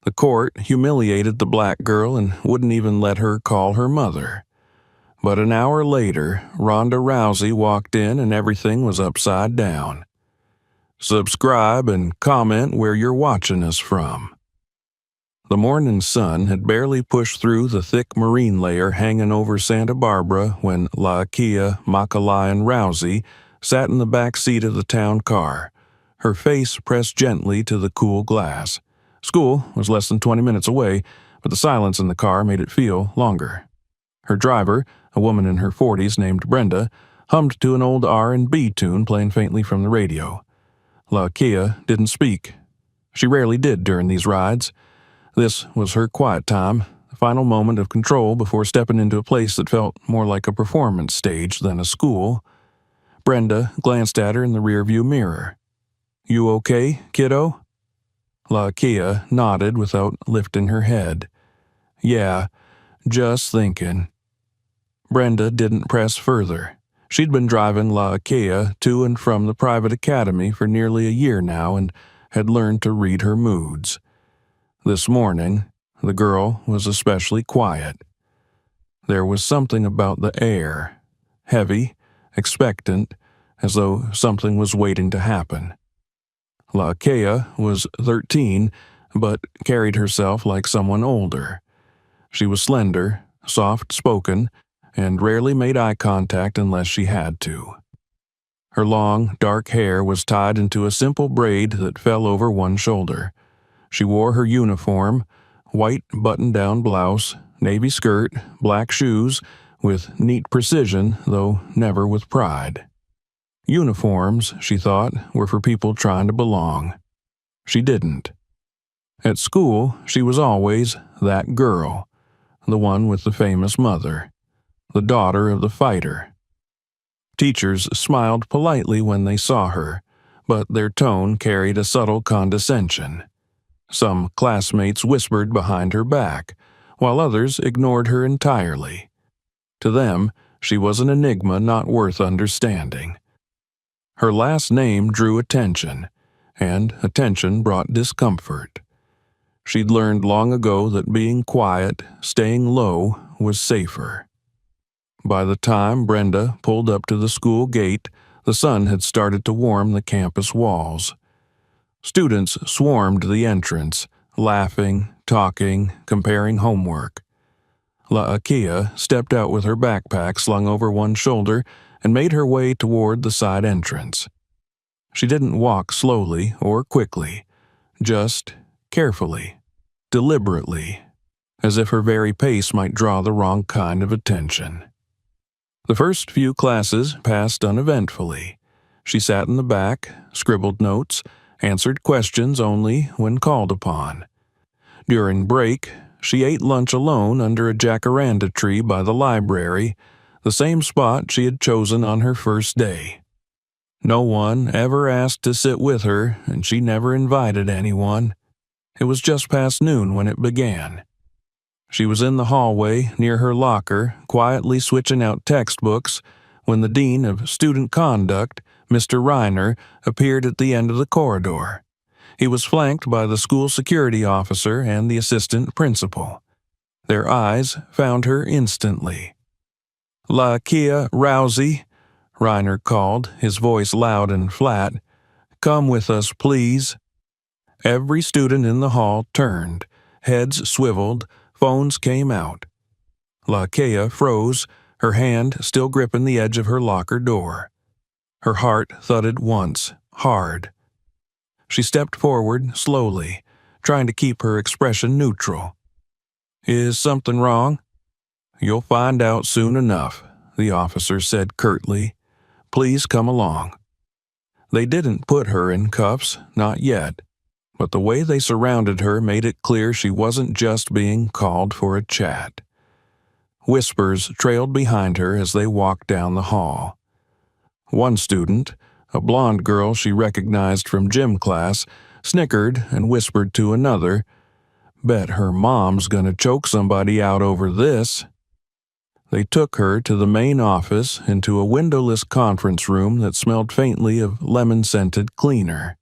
The court humiliated the black girl and wouldn't even let her call her mother. But an hour later, Ronda Rousey walked in and everything was upside down. Subscribe and comment where you're watching us from. The morning sun had barely pushed through the thick marine layer hanging over Santa Barbara when La'Akea Makalayan Rousey sat in the back seat of the town car, her face pressed gently to the cool glass. School was less than 20 minutes away, but the silence in the car made it feel longer. Her driver, a woman in her 40s named Brenda, hummed to an old R&B tune playing faintly from the radio. La'Akea didn't speak. She rarely did during these rides. This was her quiet time, the final moment of control before stepping into a place that felt more like a performance stage than a school. Brenda glanced at her in the rearview mirror. "You okay, kiddo?" La'Akea nodded without lifting her head. "Yeah, just thinking." Brenda didn't press further. She'd been driving La'Akea to and from the private academy for nearly a year now and had learned to read her moods. This morning, the girl was especially quiet. There was something about the air, heavy, expectant, as though something was waiting to happen. La'Akea was 13, but carried herself like someone older. She was slender, soft-spoken, and rarely made eye contact unless she had to. Her long, dark hair was tied into a simple braid that fell over one shoulder. She wore her uniform, white button-down blouse, navy skirt, black shoes, with neat precision, though never with pride. Uniforms, she thought, were for people trying to belong. She didn't. At school, she was always that girl, the one with the famous mother, the daughter of the fighter. Teachers smiled politely when they saw her, but their tone carried a subtle condescension. Some classmates whispered behind her back, while others ignored her entirely. To them, she was an enigma not worth understanding. Her last name drew attention, and attention brought discomfort. She'd learned long ago that being quiet, staying low, was safer. By the time Brenda pulled up to the school gate, the sun had started to warm the campus walls. Students swarmed the entrance, laughing, talking, comparing homework. La'Akea stepped out with her backpack slung over one shoulder and made her way toward the side entrance. She didn't walk slowly or quickly, just carefully, deliberately, as if her very pace might draw the wrong kind of attention. The first few classes passed uneventfully. She sat in the back, scribbled notes, answered questions only when called upon. During break, she ate lunch alone under a jacaranda tree by the library, the same spot she had chosen on her first day. No one ever asked to sit with her, and she never invited anyone. It was just past noon when it began. She was in the hallway near her locker, quietly switching out textbooks, when the Dean of Student Conduct, Mr. Reiner, appeared at the end of the corridor. He was flanked by the school security officer and the assistant principal. Their eyes found her instantly. "La'Akea Rousey," Reiner called, his voice loud and flat. "Come with us, please." Every student in the hall turned, heads swiveled, phones came out. La'Akea froze, her hand still gripping the edge of her locker door. Her heart thudded once, hard. She stepped forward slowly, trying to keep her expression neutral. "Is something wrong?" "You'll find out soon enough," the officer said curtly. "Please come along." They didn't put her in cuffs, not yet, but the way they surrounded her made it clear she wasn't just being called for a chat. Whispers trailed behind her as they walked down the hall. One student, a blonde girl she recognized from gym class, snickered and whispered to another, "Bet her mom's gonna choke somebody out over this." They took her to the main office into a windowless conference room that smelled faintly of lemon-scented cleaner.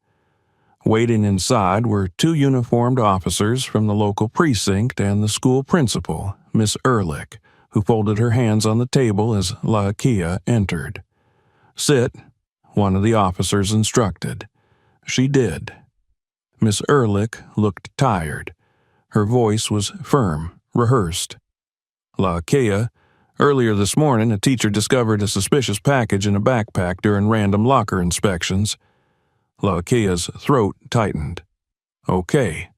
Waiting inside were two uniformed officers from the local precinct and the school principal, Miss Ehrlich, who folded her hands on the table as Lakia entered. "Sit," one of the officers instructed. She did. Miss Ehrlich looked tired. Her voice was firm, rehearsed. "Lakia, earlier this morning a teacher discovered a suspicious package in a backpack during random locker inspections." Lakia's throat tightened. "Okay.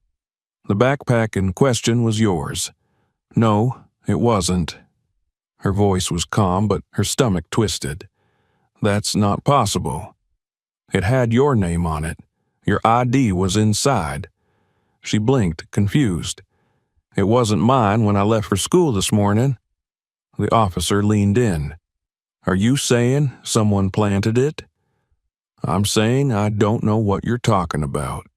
The backpack in question was yours." "No, it wasn't." Her voice was calm, but her stomach twisted. "That's not possible. It had your name on it. Your ID was inside." She blinked, confused. "It wasn't mine when I left for school this morning." The officer leaned in. "Are you saying someone planted it?" "I'm saying I don't know what you're talking about.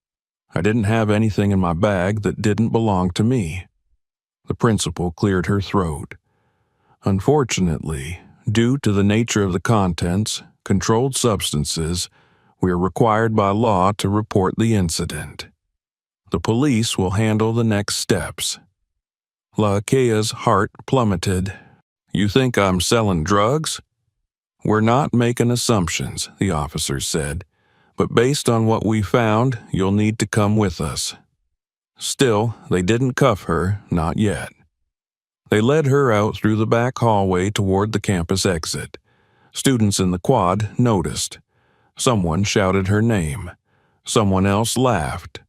I didn't have anything in my bag that didn't belong to me." The principal cleared her throat. "Unfortunately, due to the nature of the contents, controlled substances, we are required by law to report the incident. The police will handle the next steps." Lakea's heart plummeted. "You think I'm selling drugs?" "We're not making assumptions," the officer said, "but based on what we found, you'll need to come with us." Still, they didn't cuff her, not yet. They led her out through the back hallway toward the campus exit. Students in the quad noticed. Someone shouted her name. Someone else laughed.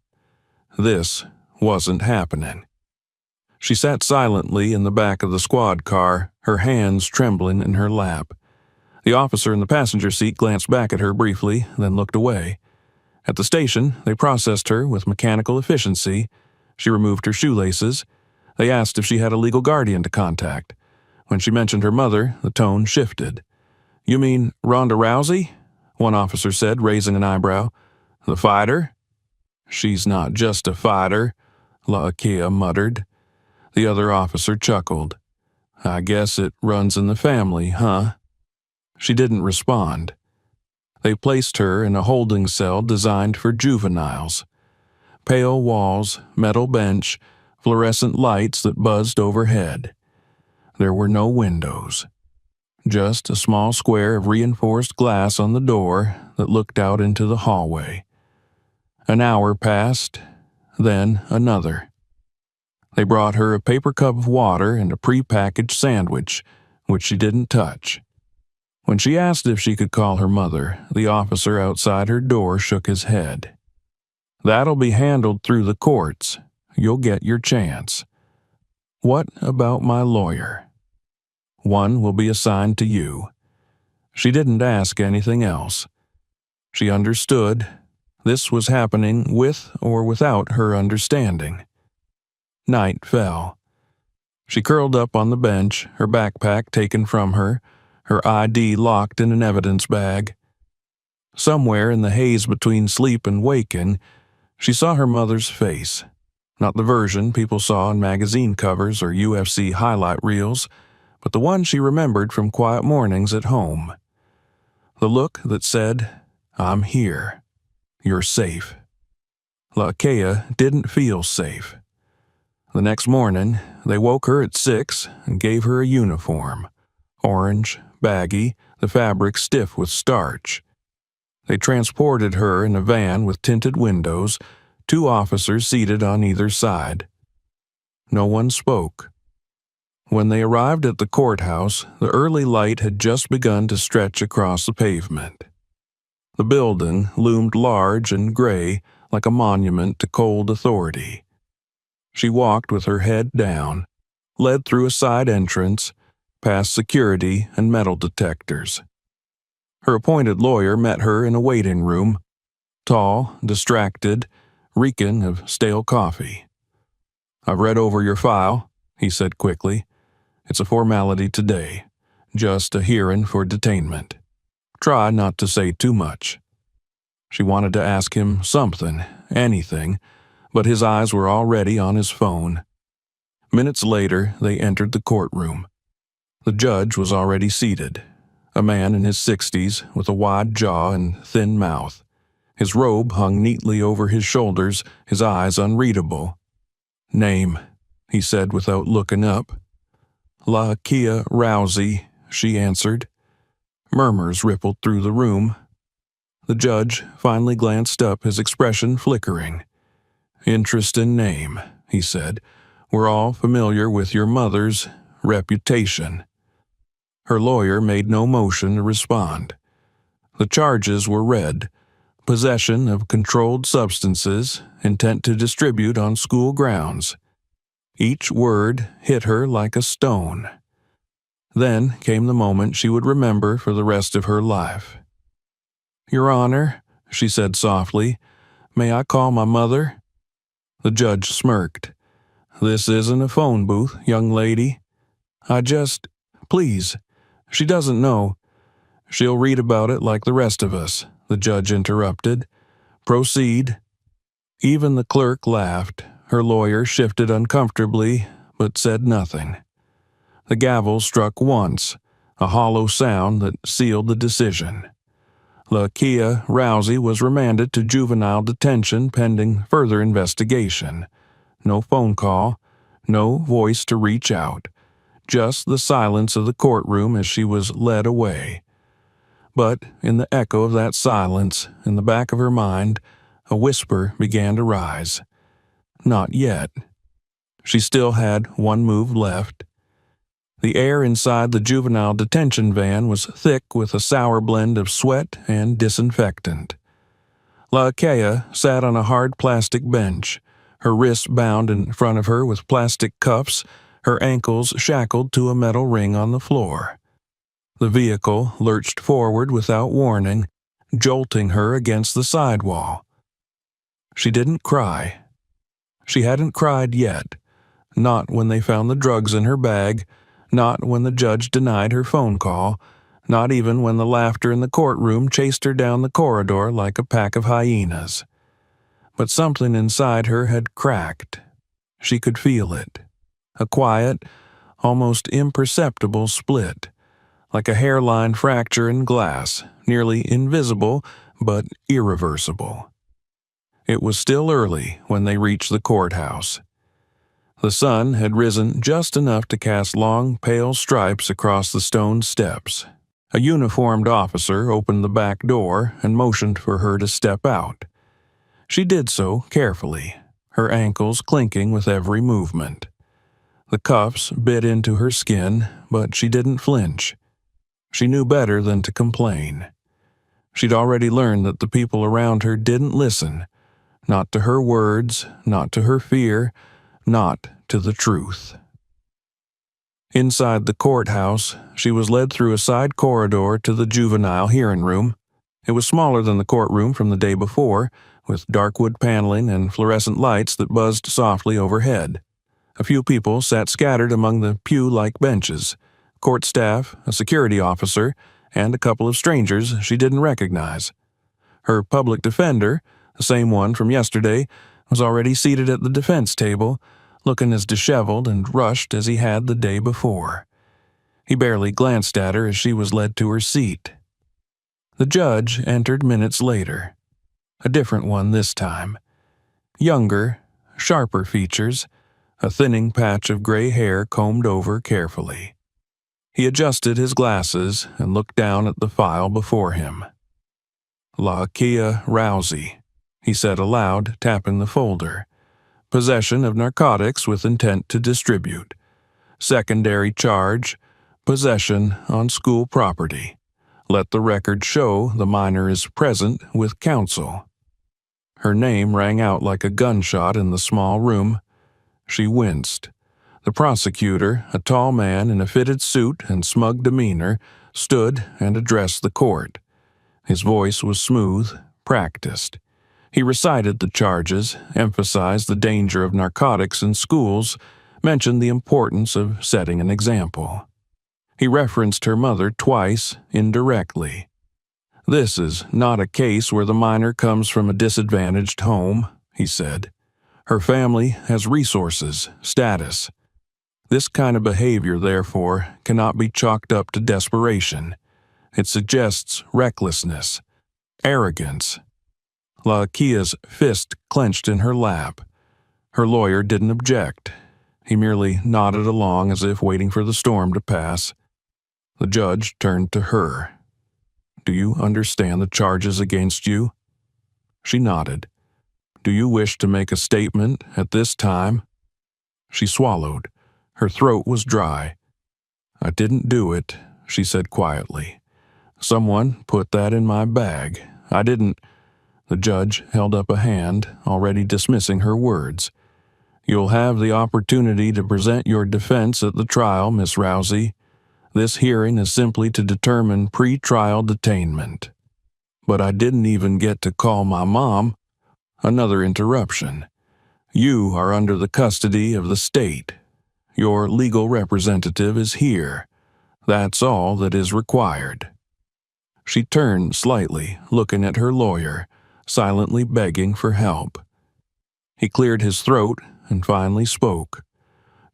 This wasn't happening. She sat silently in the back of the squad car, her hands trembling in her lap. The officer in the passenger seat glanced back at her briefly, then looked away. At the station, they processed her with mechanical efficiency. She removed her shoelaces. They asked if she had a legal guardian to contact. When she mentioned her mother, the tone shifted. "You mean Ronda Rousey?" one officer said, raising an eyebrow. "The fighter?" "She's not just a fighter," Lakia muttered. The other officer chuckled. "I guess it runs in the family, huh?" She didn't respond. They placed her in a holding cell designed for juveniles. Pale walls, metal bench, fluorescent lights that buzzed overhead. There were no windows. Just a small square of reinforced glass on the door that looked out into the hallway. An hour passed, then another. They brought her a paper cup of water and a prepackaged sandwich, which she didn't touch. When she asked if she could call her mother, the officer outside her door shook his head. "That'll be handled through the courts. You'll get your chance." "What about my lawyer?" "One will be assigned to you." She didn't ask anything else. She understood. This was happening with or without her understanding. Night fell. She curled up on the bench, her backpack taken from her, her ID locked in an evidence bag. Somewhere in the haze between sleep and waking, she saw her mother's face. Not the version people saw in magazine covers or UFC highlight reels, but the one she remembered from quiet mornings at home. The look that said, "I'm here. You're safe." Lakia didn't feel safe. The next morning, they woke her at 6 and gave her a uniform. Orange, baggy, the fabric stiff with starch. They transported her in a van with tinted windows, 2 officers seated on either side. No one spoke. When they arrived at the courthouse, the early light had just begun to stretch across the pavement. The building loomed large and gray, like a monument to cold authority. She walked with her head down, led through a side entrance, past security and metal detectors. Her appointed lawyer met her in a waiting room, tall, distracted, reeking of stale coffee. "I've read over your file," he said quickly. "It's a formality today, just a hearing for detainment. Try not to say too much." She wanted to ask him something, anything, but his eyes were already on his phone. Minutes later, they entered the courtroom. The judge was already seated, a man in his 60s with a wide jaw and thin mouth. His robe hung neatly over his shoulders, his eyes unreadable. "Name," he said without looking up. "Lakia Rousey," she answered. Murmurs rippled through the room. The judge finally glanced up, his expression flickering. "Interesting name," he said. "We're all familiar with your mother's reputation." Her lawyer made no motion to respond. The charges were read: possession of controlled substances, intent to distribute on school grounds. Each word hit her like a stone. Then came the moment she would remember for the rest of her life. "Your Honor," she said softly, "may I call my mother?" The judge smirked. "This isn't a phone booth, young lady. Please, she doesn't know." "She'll read about it like the rest of us," the judge interrupted. "Proceed." Even the clerk laughed. Her lawyer shifted uncomfortably, but said nothing. The gavel struck once, a hollow sound that sealed the decision. Lakia Rousey was remanded to juvenile detention pending further investigation. No phone call, no voice to reach out, just the silence of the courtroom as she was led away. But in the echo of that silence, in the back of her mind, a whisper began to rise. Not yet. She still had one move left. The air inside the juvenile detention van was thick with a sour blend of sweat and disinfectant. Lakia sat on a hard plastic bench, her wrists bound in front of her with plastic cuffs, her ankles shackled to a metal ring on the floor. The vehicle lurched forward without warning, jolting her against the sidewall. She didn't cry. She hadn't cried yet, not when they found the drugs in her bag, not when the judge denied her phone call, not even when the laughter in the courtroom chased her down the corridor like a pack of hyenas. But something inside her had cracked. She could feel it. A quiet, almost imperceptible split, like a hairline fracture in glass, nearly invisible but irreversible. It was still early when they reached the courthouse. The sun had risen just enough to cast long, pale stripes across the stone steps. A uniformed officer opened the back door and motioned for her to step out. She did so carefully, her ankles clinking with every movement. The cuffs bit into her skin, but she didn't flinch. She knew better than to complain. She'd already learned that the people around her didn't listen, not to her words, not to her fear, not to the truth. Inside the courthouse, she was led through a side corridor to the juvenile hearing room. It was smaller than the courtroom from the day before, with dark wood paneling and fluorescent lights that buzzed softly overhead. A few people sat scattered among the pew-like benches: court staff, a security officer, and a couple of strangers she didn't recognize. Her public defender, the same one from yesterday, was already seated at the defense table, looking as disheveled and rushed as he had the day before. He barely glanced at her as she was led to her seat. The judge entered minutes later. A different one this time. Younger, sharper features, a thinning patch of gray hair combed over carefully. He adjusted his glasses and looked down at the file before him. "Lakia Rousey," he said aloud, tapping the folder. "Possession of narcotics with intent to distribute. Secondary charge, possession on school property. Let the record show the minor is present with counsel." Her name rang out like a gunshot in the small room. She winced. The prosecutor, a tall man in a fitted suit and smug demeanor, stood and addressed the court. His voice was smooth, practiced. He recited the charges, emphasized the danger of narcotics in schools, mentioned the importance of setting an example. He referenced her mother twice, indirectly. "This is not a case where the minor comes from a disadvantaged home," he said. "Her family has resources, status. This kind of behavior, therefore, cannot be chalked up to desperation. It suggests recklessness, arrogance." Laakea's fist clenched in her lap. Her lawyer didn't object. He merely nodded along as if waiting for the storm to pass. The judge turned to her. "Do you understand the charges against you?" She nodded. "Do you wish to make a statement at this time?" She swallowed. Her throat was dry. "I didn't do it," she said quietly. "Someone put that in my bag. I didn't—" The judge held up a hand, already dismissing her words. "You'll have the opportunity to present your defense at the trial, Miss Rousey. This hearing is simply to determine pre-trial detainment." "But I didn't even get to call my mom." Another interruption. "You are under the custody of the state. Your legal representative is here. That's all that is required." She turned slightly, looking at her lawyer, silently begging for help. He cleared his throat and finally spoke.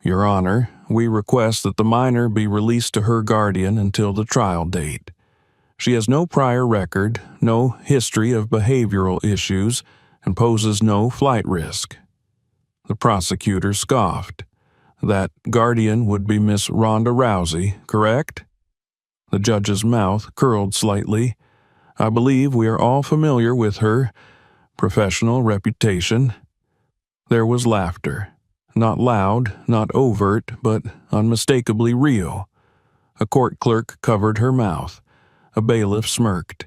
"Your Honor, we request that the minor be released to her guardian until the trial date. She has no prior record, no history of behavioral issues, and poses no flight risk." The prosecutor scoffed. "That guardian would be Miss Ronda Rousey, correct?" The judge's mouth curled slightly. "I believe we are all familiar with her professional reputation." There was laughter. Not loud, not overt, but unmistakably real. A court clerk covered her mouth. A bailiff smirked.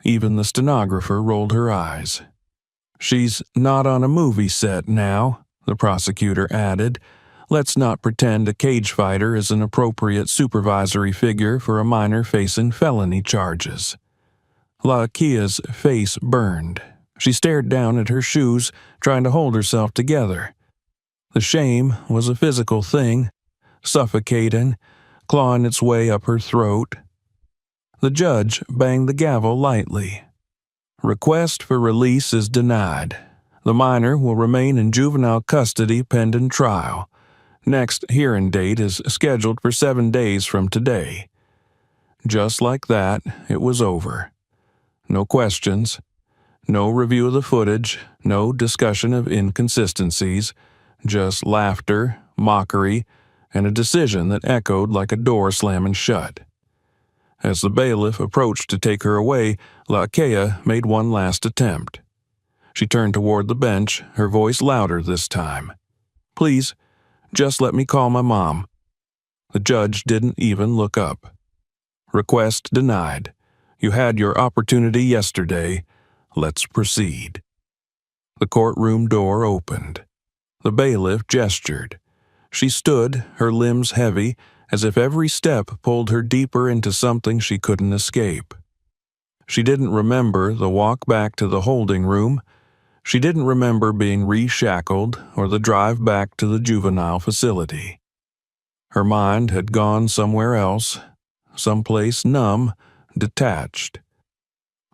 Even the stenographer rolled her eyes. "She's not on a movie set now," the prosecutor added. "Let's not pretend a cage fighter is an appropriate supervisory figure for a minor facing felony charges." Laakea's face burned. She stared down at her shoes, trying to hold herself together. The shame was a physical thing, suffocating, clawing its way up her throat. The judge banged the gavel lightly. "Request for release is denied. The minor will remain in juvenile custody pending trial. Next hearing date is scheduled for 7 days from today." Just like that, it was over. No questions, no review of the footage, no discussion of inconsistencies, just laughter, mockery, and a decision that echoed like a door slamming shut. As the bailiff approached to take her away, Laakea made one last attempt. She turned toward the bench, her voice louder this time. "Please, just let me call my mom." The judge didn't even look up. "Request denied. You had your opportunity yesterday. Let's proceed." The courtroom door opened. The bailiff gestured. She stood, her limbs heavy, as if every step pulled her deeper into something she couldn't escape. She didn't remember the walk back to the holding room. She didn't remember being reshackled or the drive back to the juvenile facility. Her mind had gone somewhere else, someplace numb, detached.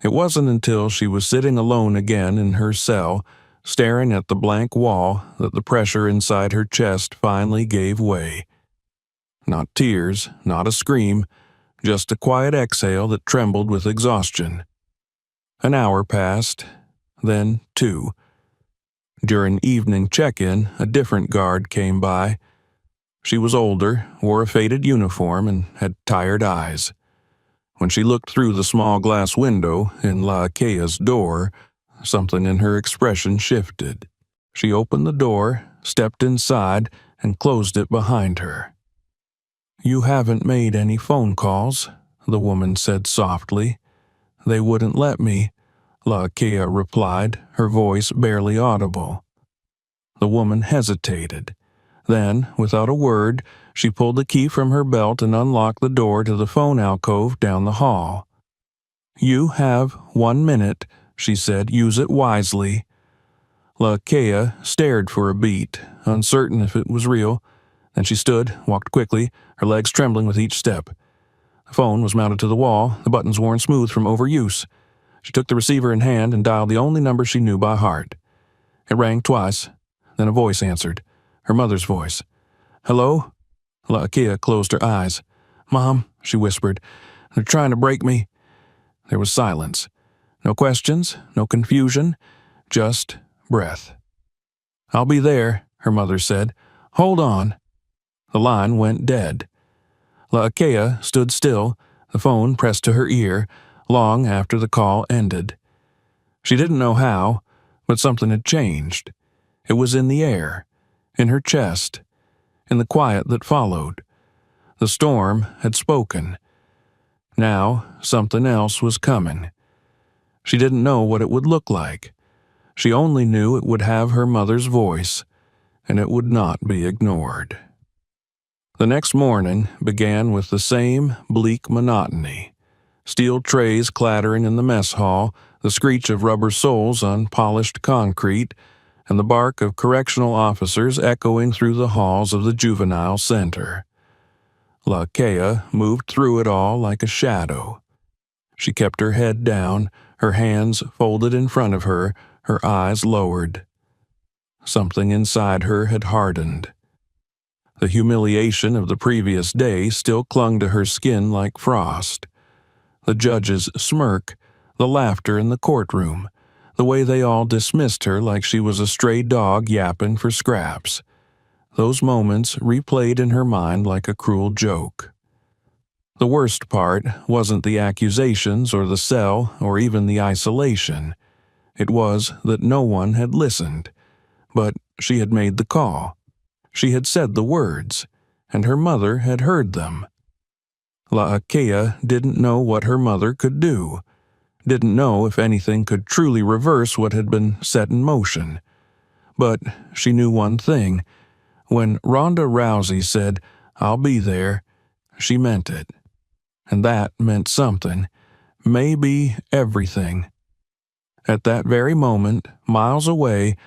It wasn't until she was sitting alone again in her cell, staring at the blank wall, that the pressure inside her chest finally gave way. Not tears, not a scream, just a quiet exhale that trembled with exhaustion. An hour passed, then 2. During evening check-in, a different guard came by. She was older, wore a faded uniform, and had tired eyes. When she looked through the small glass window in Laakea's door, something in her expression shifted. She opened the door, stepped inside, and closed it behind her. "You haven't made any phone calls," the woman said softly. "They wouldn't let me," Laakea replied, her voice barely audible. The woman hesitated. Then, without a word, she pulled the key from her belt and unlocked the door to the phone alcove down the hall. "You have 1 minute," she said. "Use it wisely." Laakea stared for a beat, uncertain if it was real. Then she stood, walked quickly, her legs trembling with each step. The phone was mounted to the wall, the buttons worn smooth from overuse. She took the receiver in hand and dialed the only number she knew by heart. It rang twice. Then a voice answered, her mother's voice. "Hello?" Laakea closed her eyes. "Mom," she whispered, "they're trying to break me." There was silence. No questions, no confusion, just breath. "I'll be there," her mother said. "Hold on." The line went dead. Laakea stood still, the phone pressed to her ear, long after the call ended. She didn't know how, but something had changed. It was in the air, in her chest, in the quiet that followed. The storm had spoken. Now, something else was coming. She didn't know what it would look like. She only knew it would have her mother's voice, and it would not be ignored. The next morning began with the same bleak monotony. Steel trays clattering in the mess hall, the screech of rubber soles on polished concrete, and the bark of correctional officers echoing through the halls of the juvenile center. Laakea moved through it all like a shadow. She kept her head down, her hands folded in front of her, her eyes lowered. Something inside her had hardened. The humiliation of the previous day still clung to her skin like frost. The judge's smirk, the laughter in the courtroom, the way they all dismissed her like she was a stray dog yapping for scraps. Those moments replayed in her mind like a cruel joke. The worst part wasn't the accusations or the cell or even the isolation. It was that no one had listened. But she had made the call. She had said the words, and her mother had heard them. Laakea didn't know what her mother could do, didn't know if anything could truly reverse what had been set in motion. But she knew one thing. When Ronda Rousey said, "I'll be there," she meant it. And that meant something, maybe everything. At that very moment, miles away,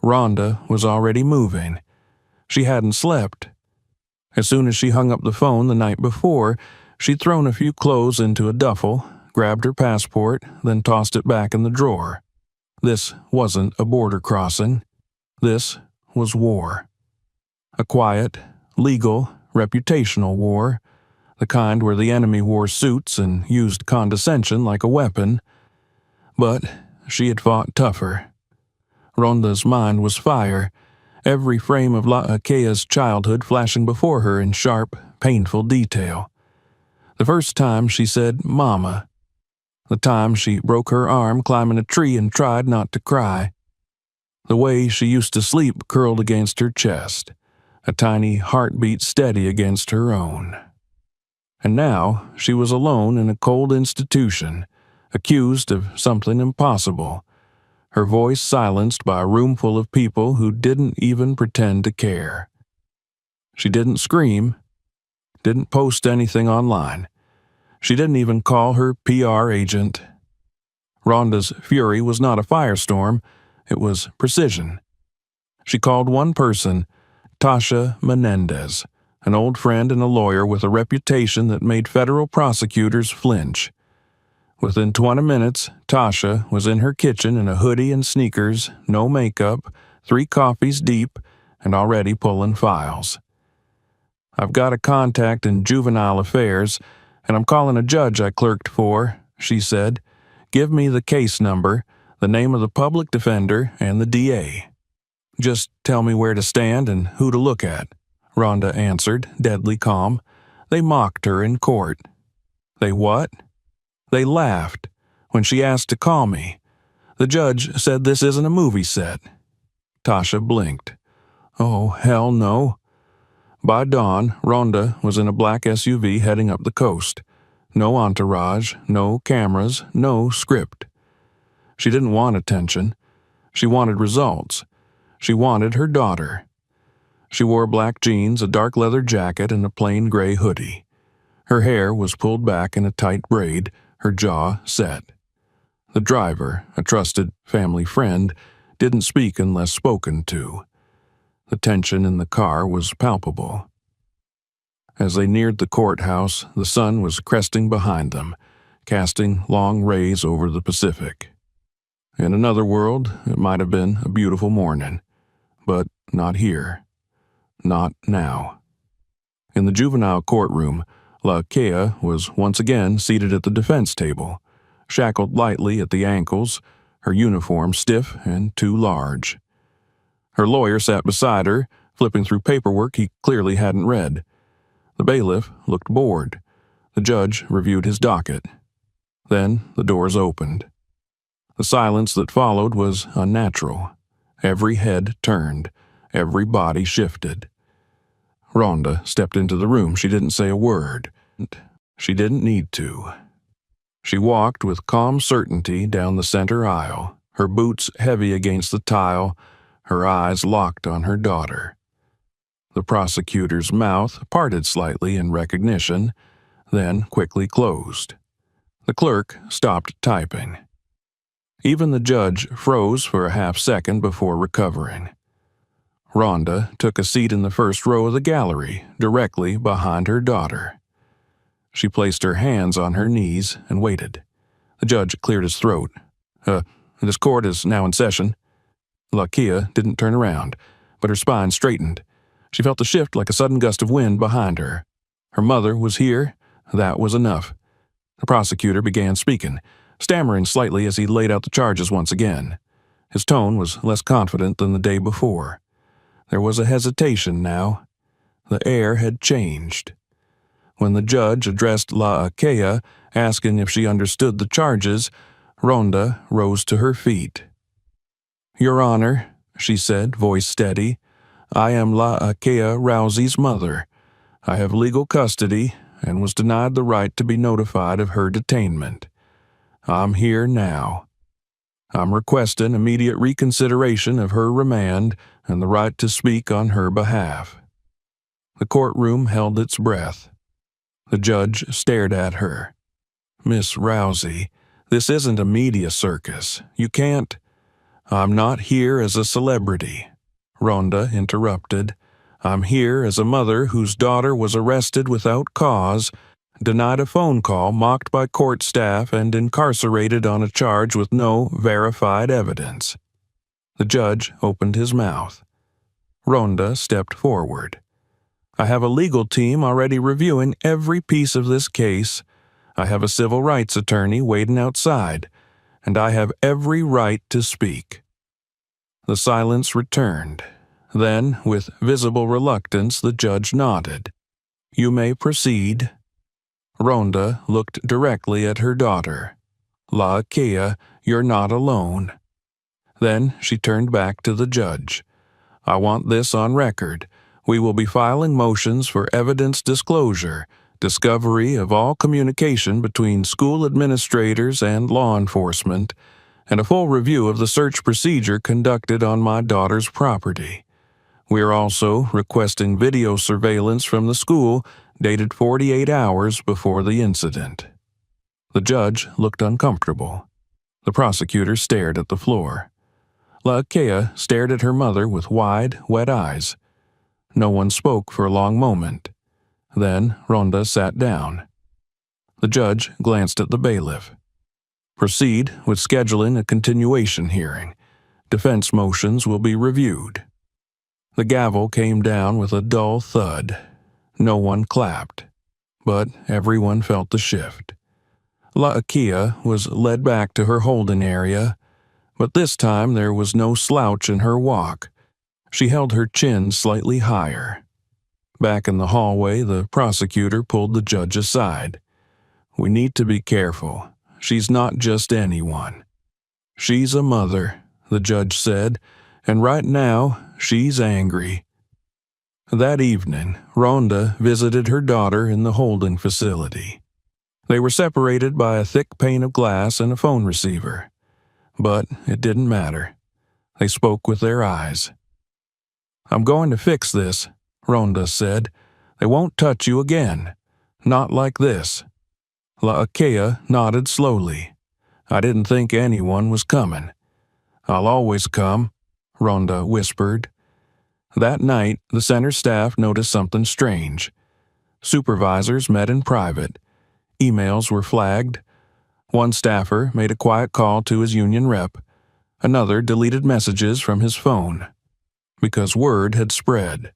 Ronda was already moving. She hadn't slept. As soon as she hung up the phone the night before, she'd thrown a few clothes into a duffel, grabbed her passport, then tossed it back in the drawer. This wasn't a border crossing. This was war. A quiet, legal, reputational war, the kind where the enemy wore suits and used condescension like a weapon. But she had fought tougher. Ronda's mind was fire, every frame of Laakea's childhood flashing before her in sharp, painful detail. The first time she said, "Mama." The time she broke her arm climbing a tree and tried not to cry. The way she used to sleep curled against her chest, a tiny heartbeat steady against her own. And now she was alone in a cold institution, accused of something impossible, her voice silenced by a room full of people who didn't even pretend to care. She didn't scream, didn't post anything online. She didn't even call her PR agent. Ronda's fury was not a firestorm, it was precision. She called one person, Tasha Menendez, an old friend and a lawyer with a reputation that made federal prosecutors flinch. Within 20 minutes, Tasha was in her kitchen in a hoodie and sneakers, no makeup, 3 coffees deep, and already pulling files. "I've got a contact in juvenile affairs, and I'm calling a judge I clerked for," she said. "Give me the case number, the name of the public defender, and the DA. "Just tell me where to stand and who to look at," Ronda answered, deadly calm. They mocked her in court. They what? They laughed when she asked to call me. The judge said this isn't a movie set. Tasha blinked. Oh, hell no. By dawn, Ronda was in a black SUV heading up the coast. No entourage, no cameras, no script. She didn't want attention. She wanted results. She wanted her daughter. She wore black jeans, a dark leather jacket, and a plain gray hoodie. Her hair was pulled back in a tight braid, her jaw set. The driver, a trusted family friend, didn't speak unless spoken to. The tension in the car was palpable. As they neared the courthouse, the sun was cresting behind them, casting long rays over the Pacific. In another world, it might have been a beautiful morning, but not here. Not now. In the juvenile courtroom, Laakea was once again seated at the defense table. shackled lightly at the ankles, her uniform stiff and too large. Her lawyer sat beside her, flipping through paperwork he clearly hadn't read. The bailiff looked bored. The judge reviewed his docket. Then the doors opened. The silence that followed was unnatural. Every head turned. Every body shifted. Ronda stepped into the room. She didn't say a word. She didn't need to. She walked with calm certainty down the center aisle, her boots heavy against the tile, her eyes locked on her daughter. The prosecutor's mouth parted slightly in recognition, then quickly closed. The clerk stopped typing. Even the judge froze for a half-second before recovering. Ronda took a seat in the first row of the gallery, directly behind her daughter. She placed her hands on her knees and waited. The judge cleared his throat. This court is now in session." Lakia didn't turn around, but her spine straightened. She felt the shift like a sudden gust of wind behind her. Her mother was here. That was enough. The prosecutor began speaking, stammering slightly as he laid out the charges once again. His tone was less confident than the day before. There was a hesitation now. The air had changed. When the judge addressed Lakia, asking if she understood the charges, Ronda rose to her feet. "Your Honor," she said, voice steady, "I am Lakia Rousey's mother. I have legal custody and was denied the right to be notified of her detainment. I'm here now. I'm requesting immediate reconsideration of her remand and the right to speak on her behalf." The courtroom held its breath. The judge stared at her. "Miss Rousey, this isn't a media circus. You can't—" "I'm not here as a celebrity," Ronda interrupted. "I'm here as a mother whose daughter was arrested without cause, denied a phone call, mocked by court staff, and incarcerated on a charge with no verified evidence." The judge opened his mouth. Ronda stepped forward. "I have a legal team already reviewing every piece of this case. I have a civil rights attorney waiting outside, and I have every right to speak." The silence returned. Then, with visible reluctance, the judge nodded. "You may proceed." Ronda looked directly at her daughter. "Lakia, you're not alone." Then she turned back to the judge. "I want this on record. We will be filing motions for evidence disclosure, discovery of all communication between school administrators and law enforcement, and a full review of the search procedure conducted on my daughter's property. We are also requesting video surveillance from the school dated 48 hours before the incident." The judge looked uncomfortable. The prosecutor stared at the floor. Lakia stared at her mother with wide, wet eyes. No one spoke for a long moment. Then Ronda sat down. The judge glanced at the bailiff. "Proceed with scheduling a continuation hearing. Defense motions will be reviewed." The gavel came down with a dull thud. No one clapped, but everyone felt the shift. Lakia was led back to her holding area, but this time there was no slouch in her walk. She held her chin slightly higher. Back in the hallway, the prosecutor pulled the judge aside. "We need to be careful. She's not just anyone. She's a mother," the judge said, "and right now she's angry." That evening, Ronda visited her daughter in the holding facility. They were separated by a thick pane of glass and a phone receiver. But it didn't matter. They spoke with their eyes. "I'm going to fix this," Ronda said. "They won't touch you again. Not like this." Lakia nodded slowly. "I didn't think anyone was coming." "I'll always come," Ronda whispered. That night, the center staff noticed something strange. Supervisors met in private. Emails were flagged. One staffer made a quiet call to his union rep. Another deleted messages from his phone. Because word had spread.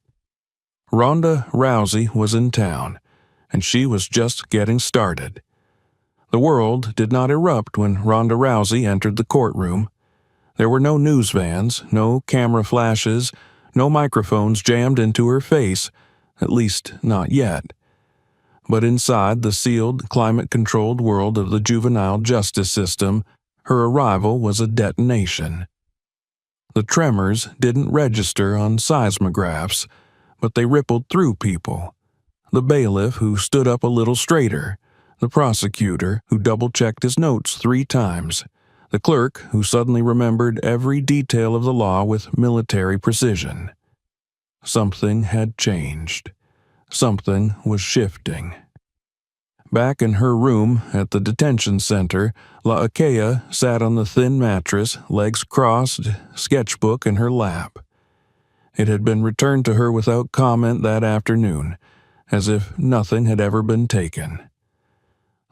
Ronda Rousey was in town, and she was just getting started. The world did not erupt when Ronda Rousey entered the courtroom. There were no news vans, no camera flashes, no microphones jammed into her face, at least not yet. But inside the sealed, climate-controlled world of the juvenile justice system, her arrival was a detonation. The tremors didn't register on seismographs, but they rippled through people. The bailiff who stood up a little straighter, the prosecutor who double-checked his notes 3 times, the clerk who suddenly remembered every detail of the law with military precision. Something had changed. Something was shifting. Back in her room at the detention center, La'Akea sat on the thin mattress, legs crossed, sketchbook in her lap. It had been returned to her without comment that afternoon, as if nothing had ever been taken.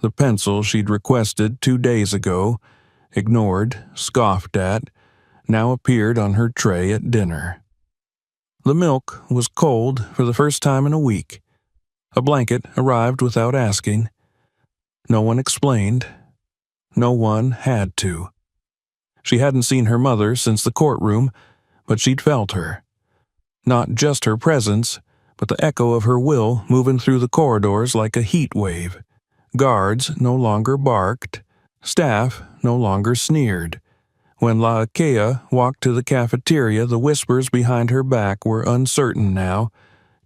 The pencil she'd requested 2 days ago, ignored, scoffed at, now appeared on her tray at dinner. The milk was cold for the first time in a week. A blanket arrived without asking. No one explained. No one had to. She hadn't seen her mother since the courtroom, but she'd felt her. Not just her presence, but the echo of her will moving through the corridors like a heat wave. Guards no longer barked. Staff no longer sneered. When La'Akea walked to the cafeteria, the whispers behind her back were uncertain now,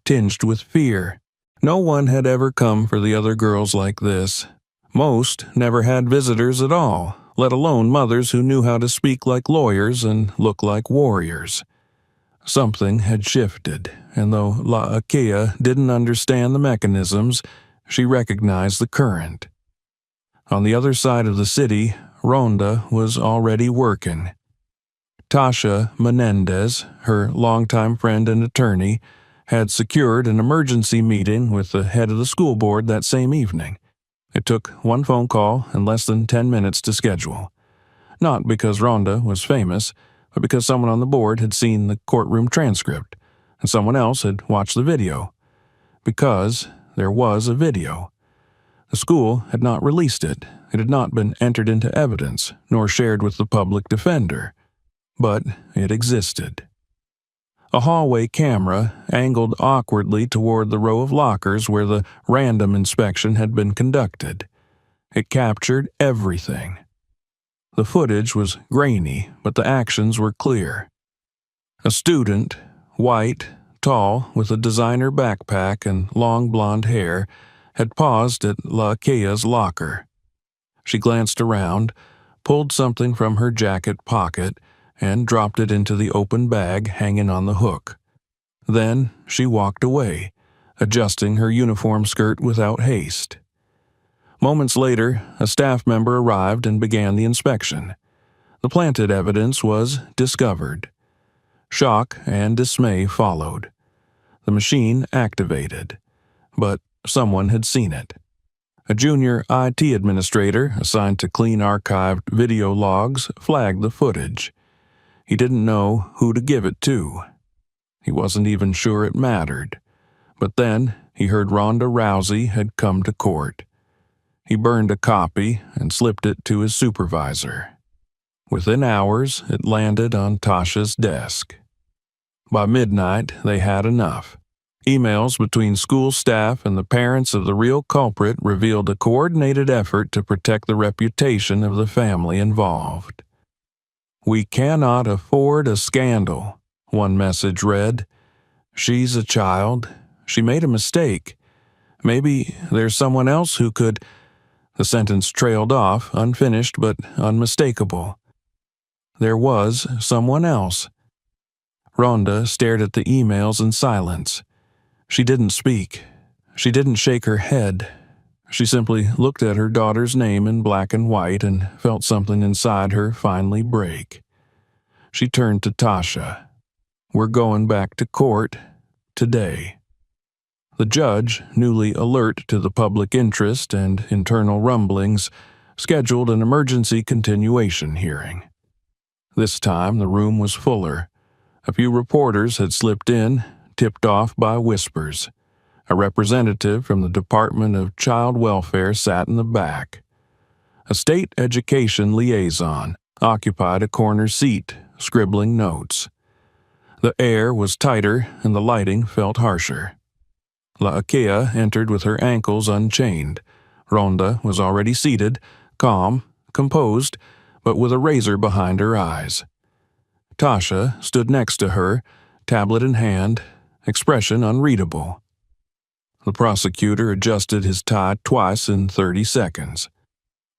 tinged with fear. No one had ever come for the other girls like this. Most never had visitors at all, let alone mothers who knew how to speak like lawyers and look like warriors. Something had shifted, and though La'Akea didn't understand the mechanisms, she recognized the current. On the other side of the city, Ronda was already working. Tasha Menendez, her longtime friend and attorney, had secured an emergency meeting with the head of the school board that same evening. It took one phone call and less than 10 minutes to schedule. Not because Ronda was famous, but because someone on the board had seen the courtroom transcript, and someone else had watched the video. Because there was a video. The school had not released it. It had not been entered into evidence, nor shared with the public defender. But it existed. A hallway camera angled awkwardly toward the row of lockers where the random inspection had been conducted. It captured everything. The footage was grainy, but the actions were clear. A student, white, tall, with a designer backpack and long blonde hair, had paused at La'Akea's locker. She glanced around, pulled something from her jacket pocket, and dropped it into the open bag hanging on the hook. Then she walked away, adjusting her uniform skirt without haste. Moments later, a staff member arrived and began the inspection. The planted evidence was discovered. Shock and dismay followed. The machine activated, but someone had seen it. A junior IT administrator assigned to clean archived video logs flagged the footage. He didn't know who to give it to. He wasn't even sure it mattered. But then he heard Ronda Rousey had come to court. He burned a copy and slipped it to his supervisor. Within hours, it landed on Tasha's desk. By midnight, they had enough. Emails between school staff and the parents of the real culprit revealed a coordinated effort to protect the reputation of the family involved. "We cannot afford a scandal," one message read. "She's a child. She made a mistake. Maybe there's someone else who could—" The sentence trailed off, unfinished but unmistakable. There was someone else. Ronda stared at the emails in silence. She didn't speak. She didn't shake her head. She simply looked at her daughter's name in black and white and felt something inside her finally break. She turned to Tasha. "We're going back to court today." The judge, newly alert to the public interest and internal rumblings, scheduled an emergency continuation hearing. This time the room was fuller. A few reporters had slipped in, tipped off by whispers. A representative from the Department of Child Welfare sat in the back. A state education liaison occupied a corner seat, scribbling notes. The air was tighter and the lighting felt harsher. Laakea entered with her ankles unchained. Ronda was already seated, calm, composed, but with a razor behind her eyes. Tasha stood next to her, tablet in hand, expression unreadable. The prosecutor adjusted his tie twice in 30 seconds.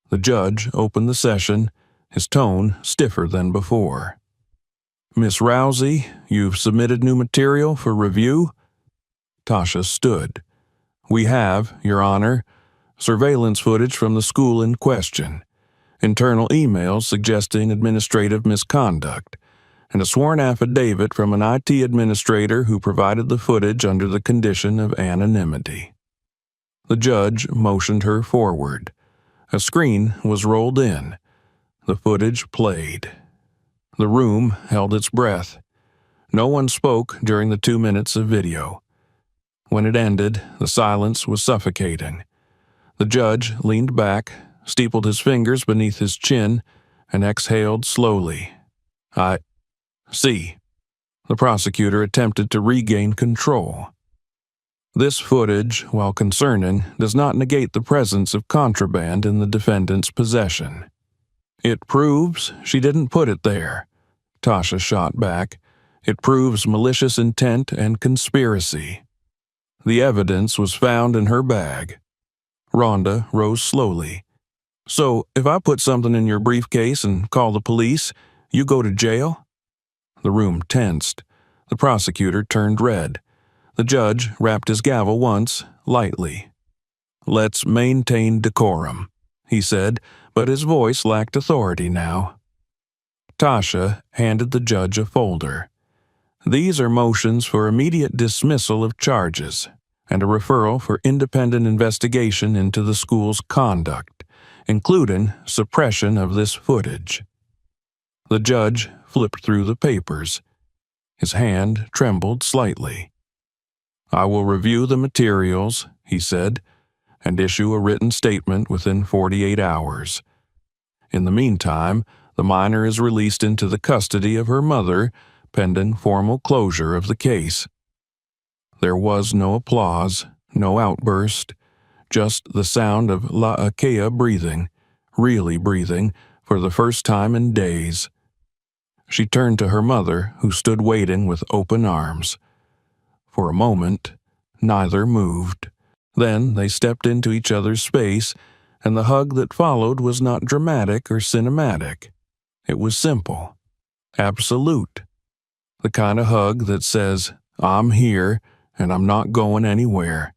The judge opened the session, his tone stiffer than before. "Miss Rousey, you've submitted new material for review?" Tasha stood. "We have, Your Honor, surveillance footage from the school in question, internal emails suggesting administrative misconduct, and a sworn affidavit from an IT administrator who provided the footage under the condition of anonymity." The judge motioned her forward. A screen was rolled in. The footage played. The room held its breath. No one spoke during the 2 minutes of video. When it ended, the silence was suffocating. The judge leaned back, steepled his fingers beneath his chin, and exhaled slowly. "I see." The prosecutor attempted to regain control. "This footage, while concerning, does not negate the presence of contraband in the defendant's possession." "It proves she didn't put it there," Tasha shot back. "It proves malicious intent and conspiracy. The evidence was found in her bag." Ronda rose slowly. "So, if I put something in your briefcase and call the police, you go to jail?" The room tensed. The prosecutor turned red. The judge rapped his gavel once, lightly. "Let's maintain decorum," he said, but his voice lacked authority now. Tasha handed the judge a folder. "These are motions for immediate dismissal of charges and a referral for independent investigation into the school's conduct, including suppression of this footage." The judge flipped through the papers. His hand trembled slightly. "I will review the materials," he said, "and issue a written statement within 48 hours. In the meantime, the minor is released into the custody of her mother, pending formal closure of the case." There was no applause, no outburst, just the sound of Laakea breathing, really breathing, for the first time in days. She turned to her mother, who stood waiting with open arms. For a moment, neither moved. Then they stepped into each other's space, and the hug that followed was not dramatic or cinematic. It was simple, absolute. The kind of hug that says, "I'm here, and I'm not going anywhere."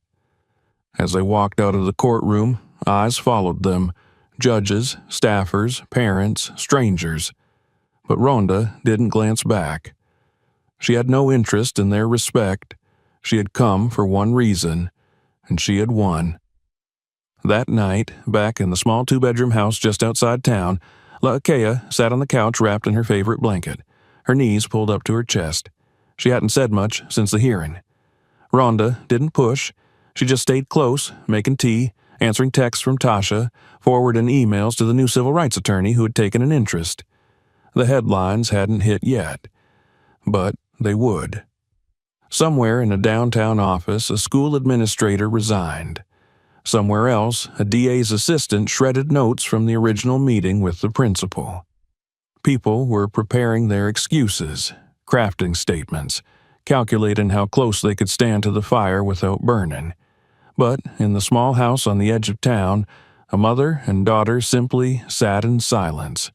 As they walked out of the courtroom, eyes followed them, judges, staffers, parents, strangers. But Ronda didn't glance back. She had no interest in their respect. She had come for one reason, and she had won. That night, back in the small 2-bedroom house just outside town, Laakea sat on the couch wrapped in her favorite blanket, her knees pulled up to her chest. She hadn't said much since the hearing. Ronda didn't push. She just stayed close, making tea, answering texts from Tasha, forwarding emails to the new civil rights attorney who had taken an interest. The headlines hadn't hit yet, but they would. Somewhere in a downtown office, a school administrator resigned. Somewhere else, a DA's assistant shredded notes from the original meeting with the principal. People were preparing their excuses, crafting statements, calculating how close they could stand to the fire without burning. But in the small house on the edge of town, a mother and daughter simply sat in silence.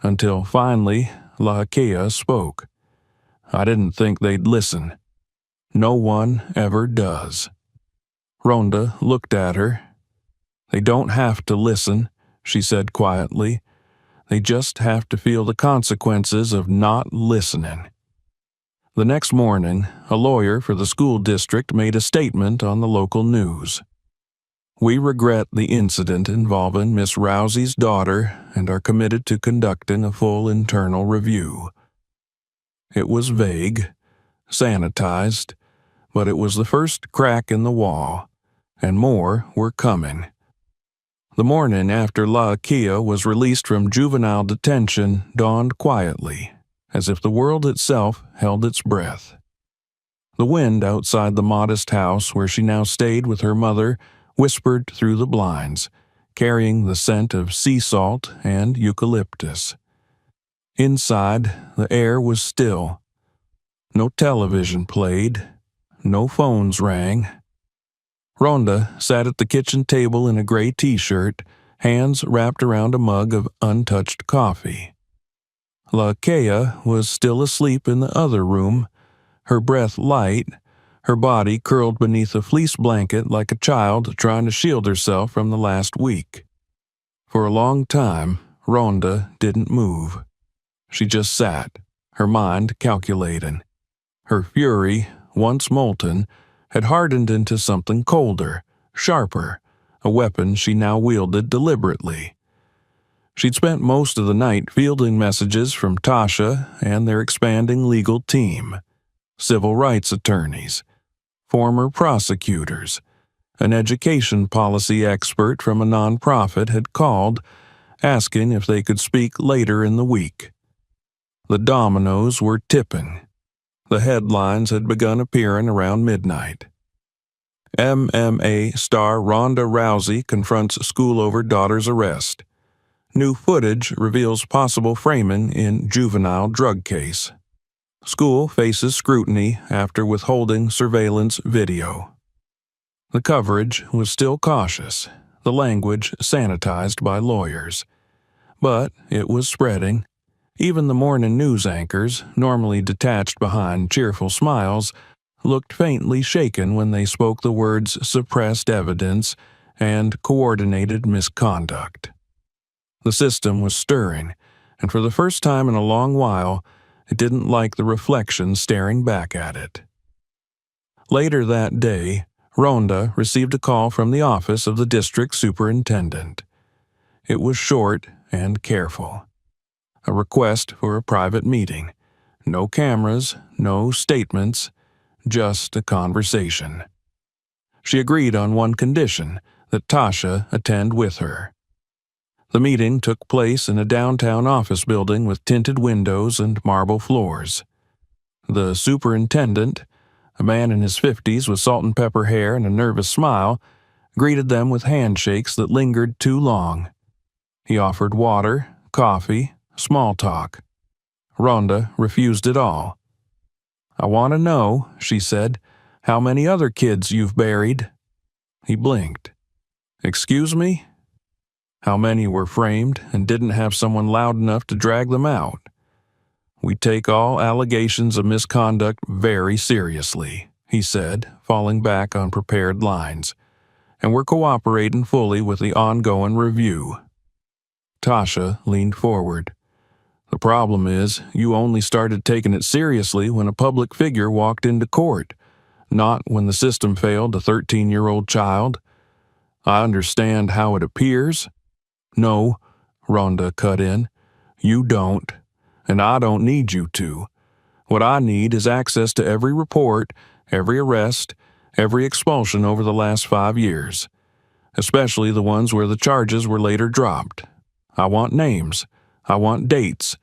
Until finally, Laakea spoke. "I didn't think they'd listen. No one ever does." Ronda looked at her. "They don't have to listen," she said quietly. "They just have to feel the consequences of not listening." The next morning, a lawyer for the school district made a statement on the local news. "We regret the incident involving Miss Rousey's daughter and are committed to conducting a full internal review." It was vague, sanitized, but it was the first crack in the wall, and more were coming. The morning after La'Akea was released from juvenile detention dawned quietly, as if the world itself held its breath. The wind outside the modest house where she now stayed with her mother whispered through the blinds, carrying the scent of sea salt and eucalyptus. Inside, the air was still. No television played. No phones rang. Ronda sat at the kitchen table in a gray t-shirt, hands wrapped around a mug of untouched coffee. La'Akea was still asleep in the other room, her breath light, her body curled beneath a fleece blanket like a child trying to shield herself from the last week. For a long time, Ronda didn't move. She just sat, her mind calculating. Her fury, once molten, had hardened into something colder, sharper, a weapon she now wielded deliberately. She'd spent most of the night fielding messages from Tasha and their expanding legal team, civil rights attorneys, former prosecutors. An education policy expert from a nonprofit had called, asking if they could speak later in the week. The dominoes were tipping. The headlines had begun appearing around midnight. MMA star Ronda Rousey confronts school over daughter's arrest. New footage reveals possible framing in juvenile drug case. School faces scrutiny after withholding surveillance video. The coverage was still cautious, the language sanitized by lawyers. But it was spreading. Even the morning news anchors, normally detached behind cheerful smiles, looked faintly shaken when they spoke the words suppressed evidence and coordinated misconduct. The system was stirring, and for the first time in a long while, it didn't like the reflection staring back at it. Later that day, Ronda received a call from the office of the district superintendent. It was short and careful. A request for a private meeting. No cameras, no statements, just a conversation. She agreed on one condition, that Tasha attend with her. The meeting took place in a downtown office building with tinted windows and marble floors. The superintendent, a man in his 50s with salt and pepper hair and a nervous smile, greeted them with handshakes that lingered too long. He offered water, coffee, small talk. Ronda refused it all. "I want to know," she said, "how many other kids you've buried." He blinked. "Excuse me?" "How many were framed and didn't have someone loud enough to drag them out?" "We take all allegations of misconduct very seriously," he said, falling back on prepared lines, "and we're cooperating fully with the ongoing review." Tasha leaned forward. "The problem is, you only started taking it seriously when a public figure walked into court, not when the system failed a 13-year-old child. I understand how it appears." "No," Ronda cut in, "you don't, and I don't need you to. What I need is access to every report, every arrest, every expulsion over the last 5 years, especially the ones where the charges were later dropped. I want names, I want dates,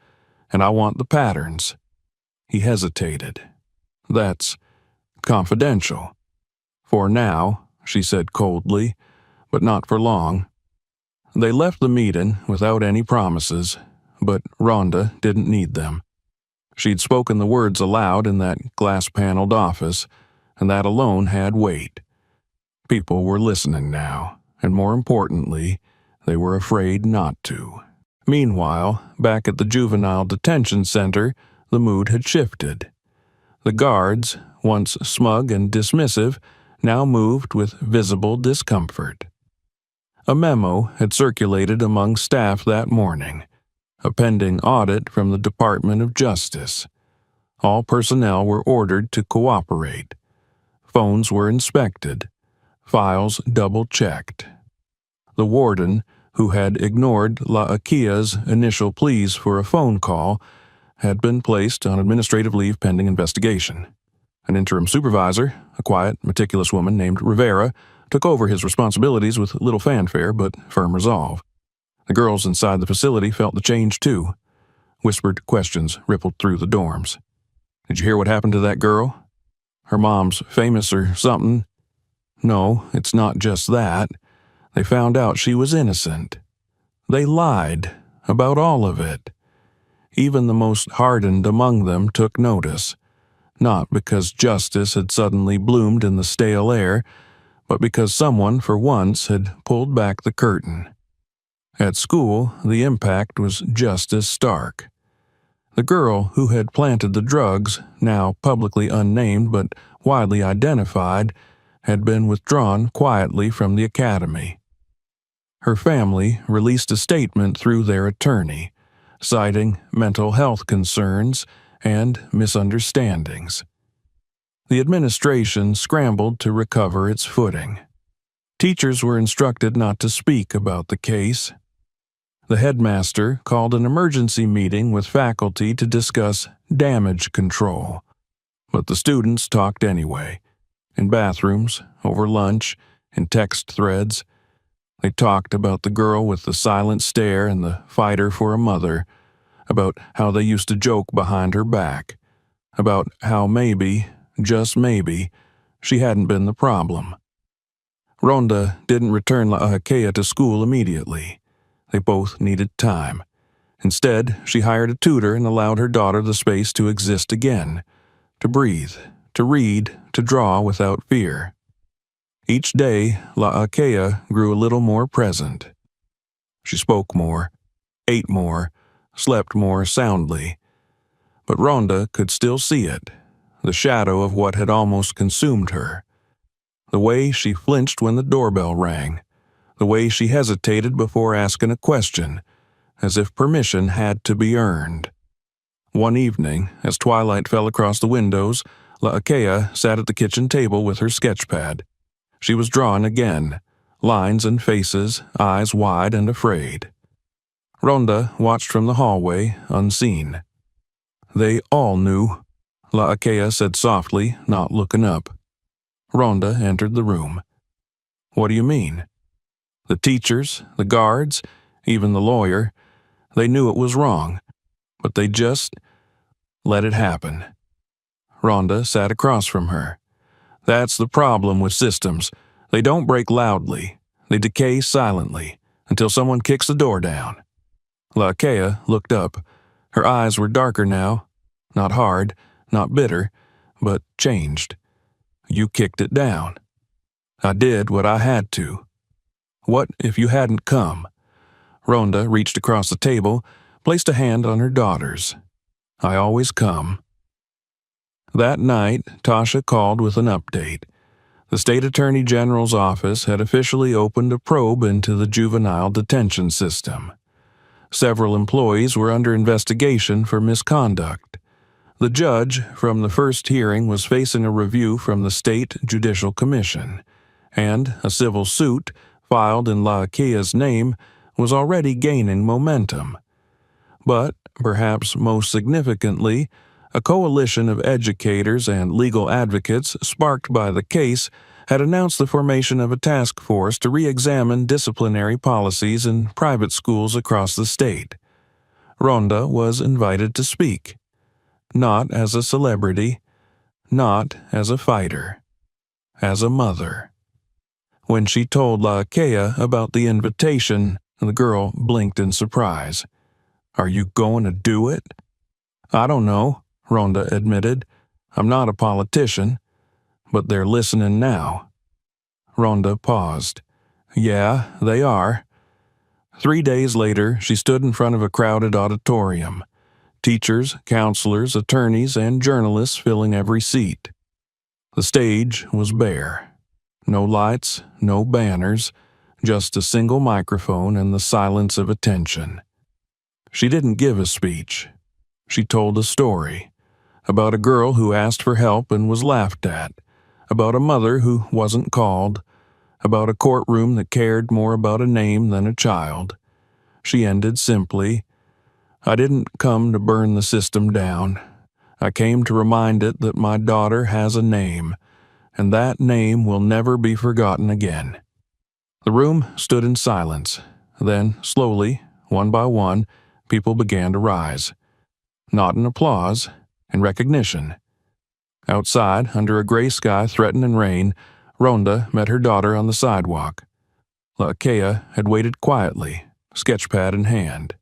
and I want the patterns." He hesitated. "That's confidential." "For now," she said coldly, "but not for long." They left the meeting without any promises, but Ronda didn't need them. She'd spoken the words aloud in that glass-paneled office, and that alone had weight. People were listening now, and more importantly, they were afraid not to. Meanwhile, back at the juvenile detention center, the mood had shifted. The guards, once smug and dismissive, now moved with visible discomfort. A memo had circulated among staff that morning, a pending audit from the Department of Justice. All personnel were ordered to cooperate. Phones were inspected, files double-checked. The warden, who had ignored La'Akea's initial pleas for a phone call, had been placed on administrative leave pending investigation. An interim supervisor, a quiet, meticulous woman named Rivera, took over his responsibilities with little fanfare but firm resolve. The girls inside the facility felt the change too. Whispered questions rippled through the dorms. "Did you hear what happened to that girl? Her mom's famous or something?" "No, it's not just that. They found out she was innocent. They lied about all of it. Even the most hardened among them took notice, not because justice had suddenly bloomed in the stale air, but because someone, for once, had pulled back the curtain. At school, the impact was just as stark. The girl who had planted the drugs, now publicly unnamed but widely identified, had been withdrawn quietly from the academy. Her family released a statement through their attorney, citing mental health concerns and misunderstandings. The administration scrambled to recover its footing. Teachers were instructed not to speak about the case. The headmaster called an emergency meeting with faculty to discuss damage control, but the students talked anyway, in bathrooms, over lunch, in text threads. They talked about the girl with the silent stare and the fighter for a mother, about how they used to joke behind her back, about how maybe, just maybe, she hadn't been the problem. Ronda didn't return Laakea to school immediately. They both needed time. Instead, she hired a tutor and allowed her daughter the space to exist again, to breathe, to read, to draw without fear. Each day, Laakea grew a little more present. She spoke more, ate more, slept more soundly. But Ronda could still see it, the shadow of what had almost consumed her. The way she flinched when the doorbell rang, the way she hesitated before asking a question, as if permission had to be earned. One evening, as twilight fell across the windows, Laakea sat at the kitchen table with her sketchpad. She was drawing again, lines and faces, eyes wide and afraid. Ronda watched from the hallway, unseen. "They all knew," Laakea said softly, not looking up. Ronda entered the room. "What do you mean?" "The teachers, the guards, even the lawyer, they knew it was wrong, but they just let it happen." Ronda sat across from her. "That's the problem with systems. They don't break loudly. They decay silently, until someone kicks the door down." Laakea looked up. Her eyes were darker now. Not hard, not bitter, but changed. "You kicked it down." "I did what I had to." "What if you hadn't come?" Ronda reached across the table, placed a hand on her daughter's. "I always come." That night, Tasha called with an update. The state attorney general's office had officially opened a probe into the juvenile detention system. Several employees were under investigation for misconduct. The judge from the first hearing was facing a review from the State Judicial Commission, and a civil suit, filed in Laakea's name, was already gaining momentum. But, perhaps most significantly, a coalition of educators and legal advocates sparked by the case had announced the formation of a task force to re-examine disciplinary policies in private schools across the state. Ronda was invited to speak. Not as a celebrity, not as a fighter, as a mother. When she told Laakea about the invitation, the girl blinked in surprise. "Are you going to do it?" "I don't know," Ronda admitted. "I'm not a politician, but they're listening now." Ronda paused. "Yeah, they are." 3 days later, she stood in front of a crowded auditorium. Teachers, counselors, attorneys, and journalists filling every seat. The stage was bare. No lights, no banners, just a single microphone and the silence of attention. She didn't give a speech. She told a story. About a girl who asked for help and was laughed at. About a mother who wasn't called. About a courtroom that cared more about a name than a child. She ended simply, "I didn't come to burn the system down. I came to remind it that my daughter has a name, and that name will never be forgotten again. The room stood in silence. Then, slowly, one by one, people began to rise. Not in applause, in recognition. Outside, under a gray sky threatening rain, Ronda met her daughter on the sidewalk. Laakea had waited quietly, sketchpad in hand.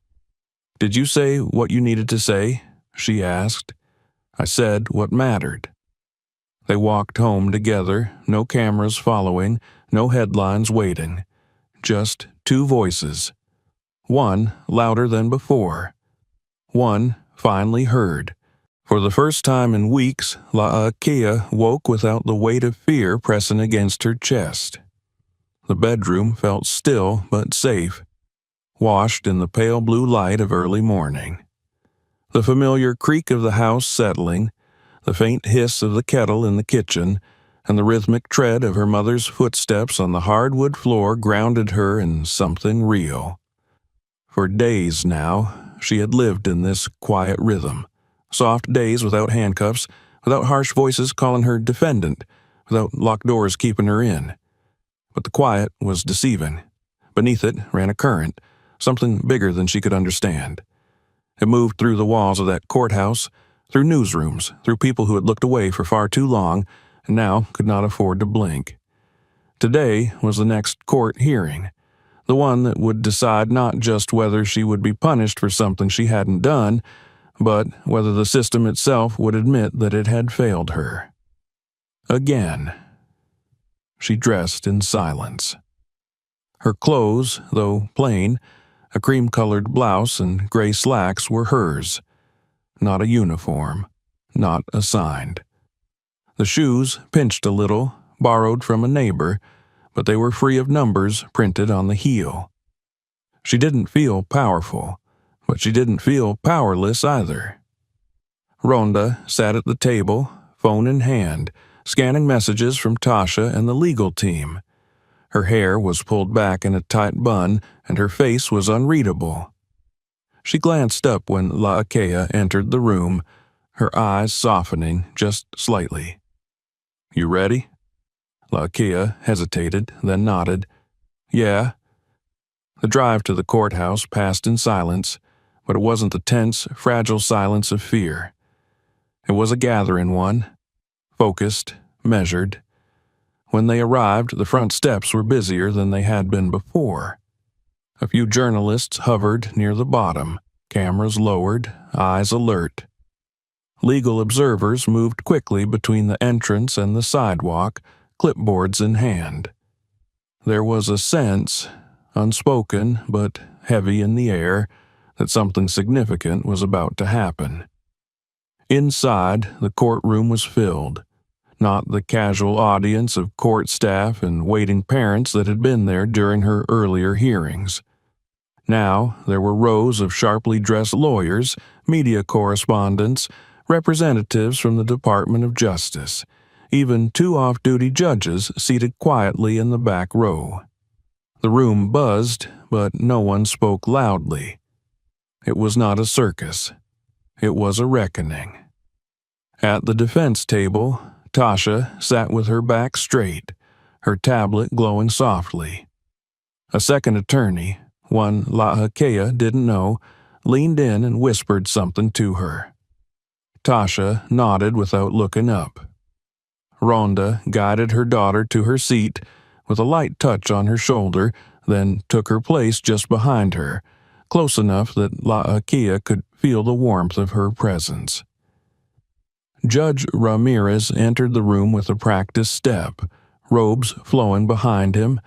"Did you say what you needed to say?" she asked. "I said what mattered." They walked home together, no cameras following, no headlines waiting. Just two voices. One louder than before. One finally heard. For the first time in weeks, Laakea woke without the weight of fear pressing against her chest. The bedroom felt still but safe, washed in the pale blue light of early morning. The familiar creak of the house settling, the faint hiss of the kettle in the kitchen, and the rhythmic tread of her mother's footsteps on the hardwood floor grounded her in something real. For days now, she had lived in this quiet rhythm. Soft days without handcuffs, without harsh voices calling her defendant, without locked doors keeping her in. But the quiet was deceiving. Beneath it ran a current, something bigger than she could understand. It moved through the walls of that courthouse, through newsrooms, through people who had looked away for far too long and now could not afford to blink. Today was the next court hearing, the one that would decide not just whether she would be punished for something she hadn't done, but whether the system itself would admit that it had failed her. Again. She dressed in silence. Her clothes, though plain, a cream-colored blouse and gray slacks, were hers. Not a uniform, not assigned. The shoes pinched a little, borrowed from a neighbor, but they were free of numbers printed on the heel. She didn't feel powerful, but she didn't feel powerless either. Ronda sat at the table, phone in hand, scanning messages from Tasha and the legal team. Her hair was pulled back in a tight bun, and her face was unreadable. She glanced up when Laakea entered the room, her eyes softening just slightly. "You ready?" Laakea hesitated, then nodded. "Yeah." The drive to the courthouse passed in silence, but it wasn't the tense, fragile silence of fear. It was a gathering one, focused, measured. When they arrived, the front steps were busier than they had been before. A few journalists hovered near the bottom, cameras lowered, eyes alert. Legal observers moved quickly between the entrance and the sidewalk, clipboards in hand. There was a sense, unspoken but heavy in the air, that something significant was about to happen. Inside, the courtroom was filled, not the casual audience of court staff and waiting parents that had been there during her earlier hearings. Now there were rows of sharply dressed lawyers, media correspondents, representatives from the Department of Justice, even two off-duty judges seated quietly in the back row. The room buzzed, but no one spoke loudly. It was not a circus. It was a reckoning. At the defense table, Tasha sat with her back straight, her tablet glowing softly. A second attorney, one Laakea didn't know, leaned in and whispered something to her. Tasha nodded without looking up. Ronda guided her daughter to her seat with a light touch on her shoulder, then took her place just behind her, close enough that Laakea could feel the warmth of her presence. Judge Ramirez entered the room with a practiced step, robes flowing behind him,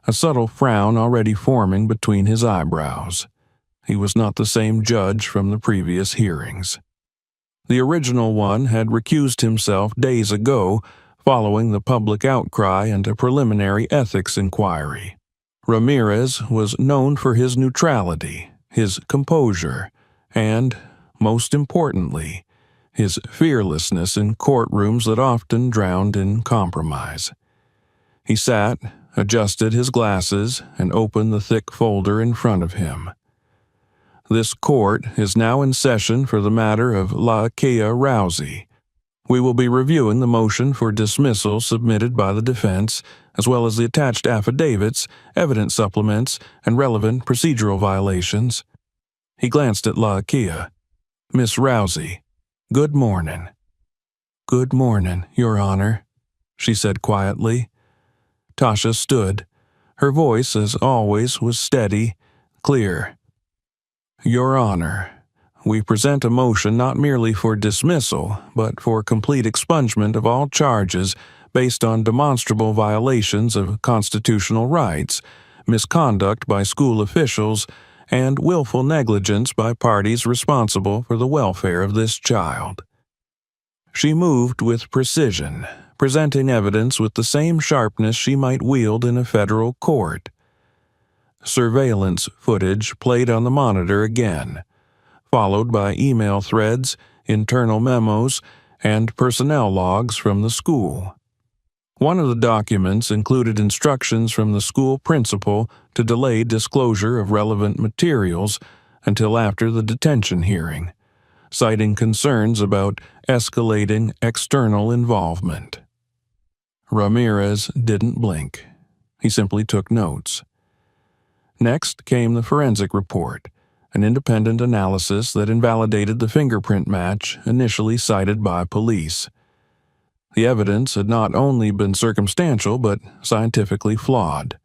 a subtle frown already forming between his eyebrows. He was not the same judge from the previous hearings. The original one had recused himself days ago, following the public outcry and a preliminary ethics inquiry. Ramirez was known for his neutrality, his composure, and, most importantly, his fearlessness in courtrooms that often drowned in compromise. He sat, adjusted his glasses, and opened the thick folder in front of him. This court is now in session for the matter of Laakea Rousey, We will be reviewing the motion for dismissal submitted by the defense, as well as the attached affidavits, evidence supplements, and relevant procedural violations. He glanced at Lakia. Miss Rousey, good morning. Good morning, Your Honor, she said quietly. Tasha stood. Her voice, as always, was steady, clear. Your Honor, we present a motion not merely for dismissal, but for complete expungement of all charges based on demonstrable violations of constitutional rights, misconduct by school officials, and willful negligence by parties responsible for the welfare of this child. She moved with precision, presenting evidence with the same sharpness she might wield in a federal court. Surveillance footage played on the monitor again, followed by email threads, internal memos, and personnel logs from the school. One of the documents included instructions from the school principal to delay disclosure of relevant materials until after the detention hearing, citing concerns about escalating external involvement. Ramirez didn't blink. He simply took notes. Next came the forensic report, an independent analysis that invalidated the fingerprint match initially cited by police. The evidence had not only been circumstantial but scientifically flawed.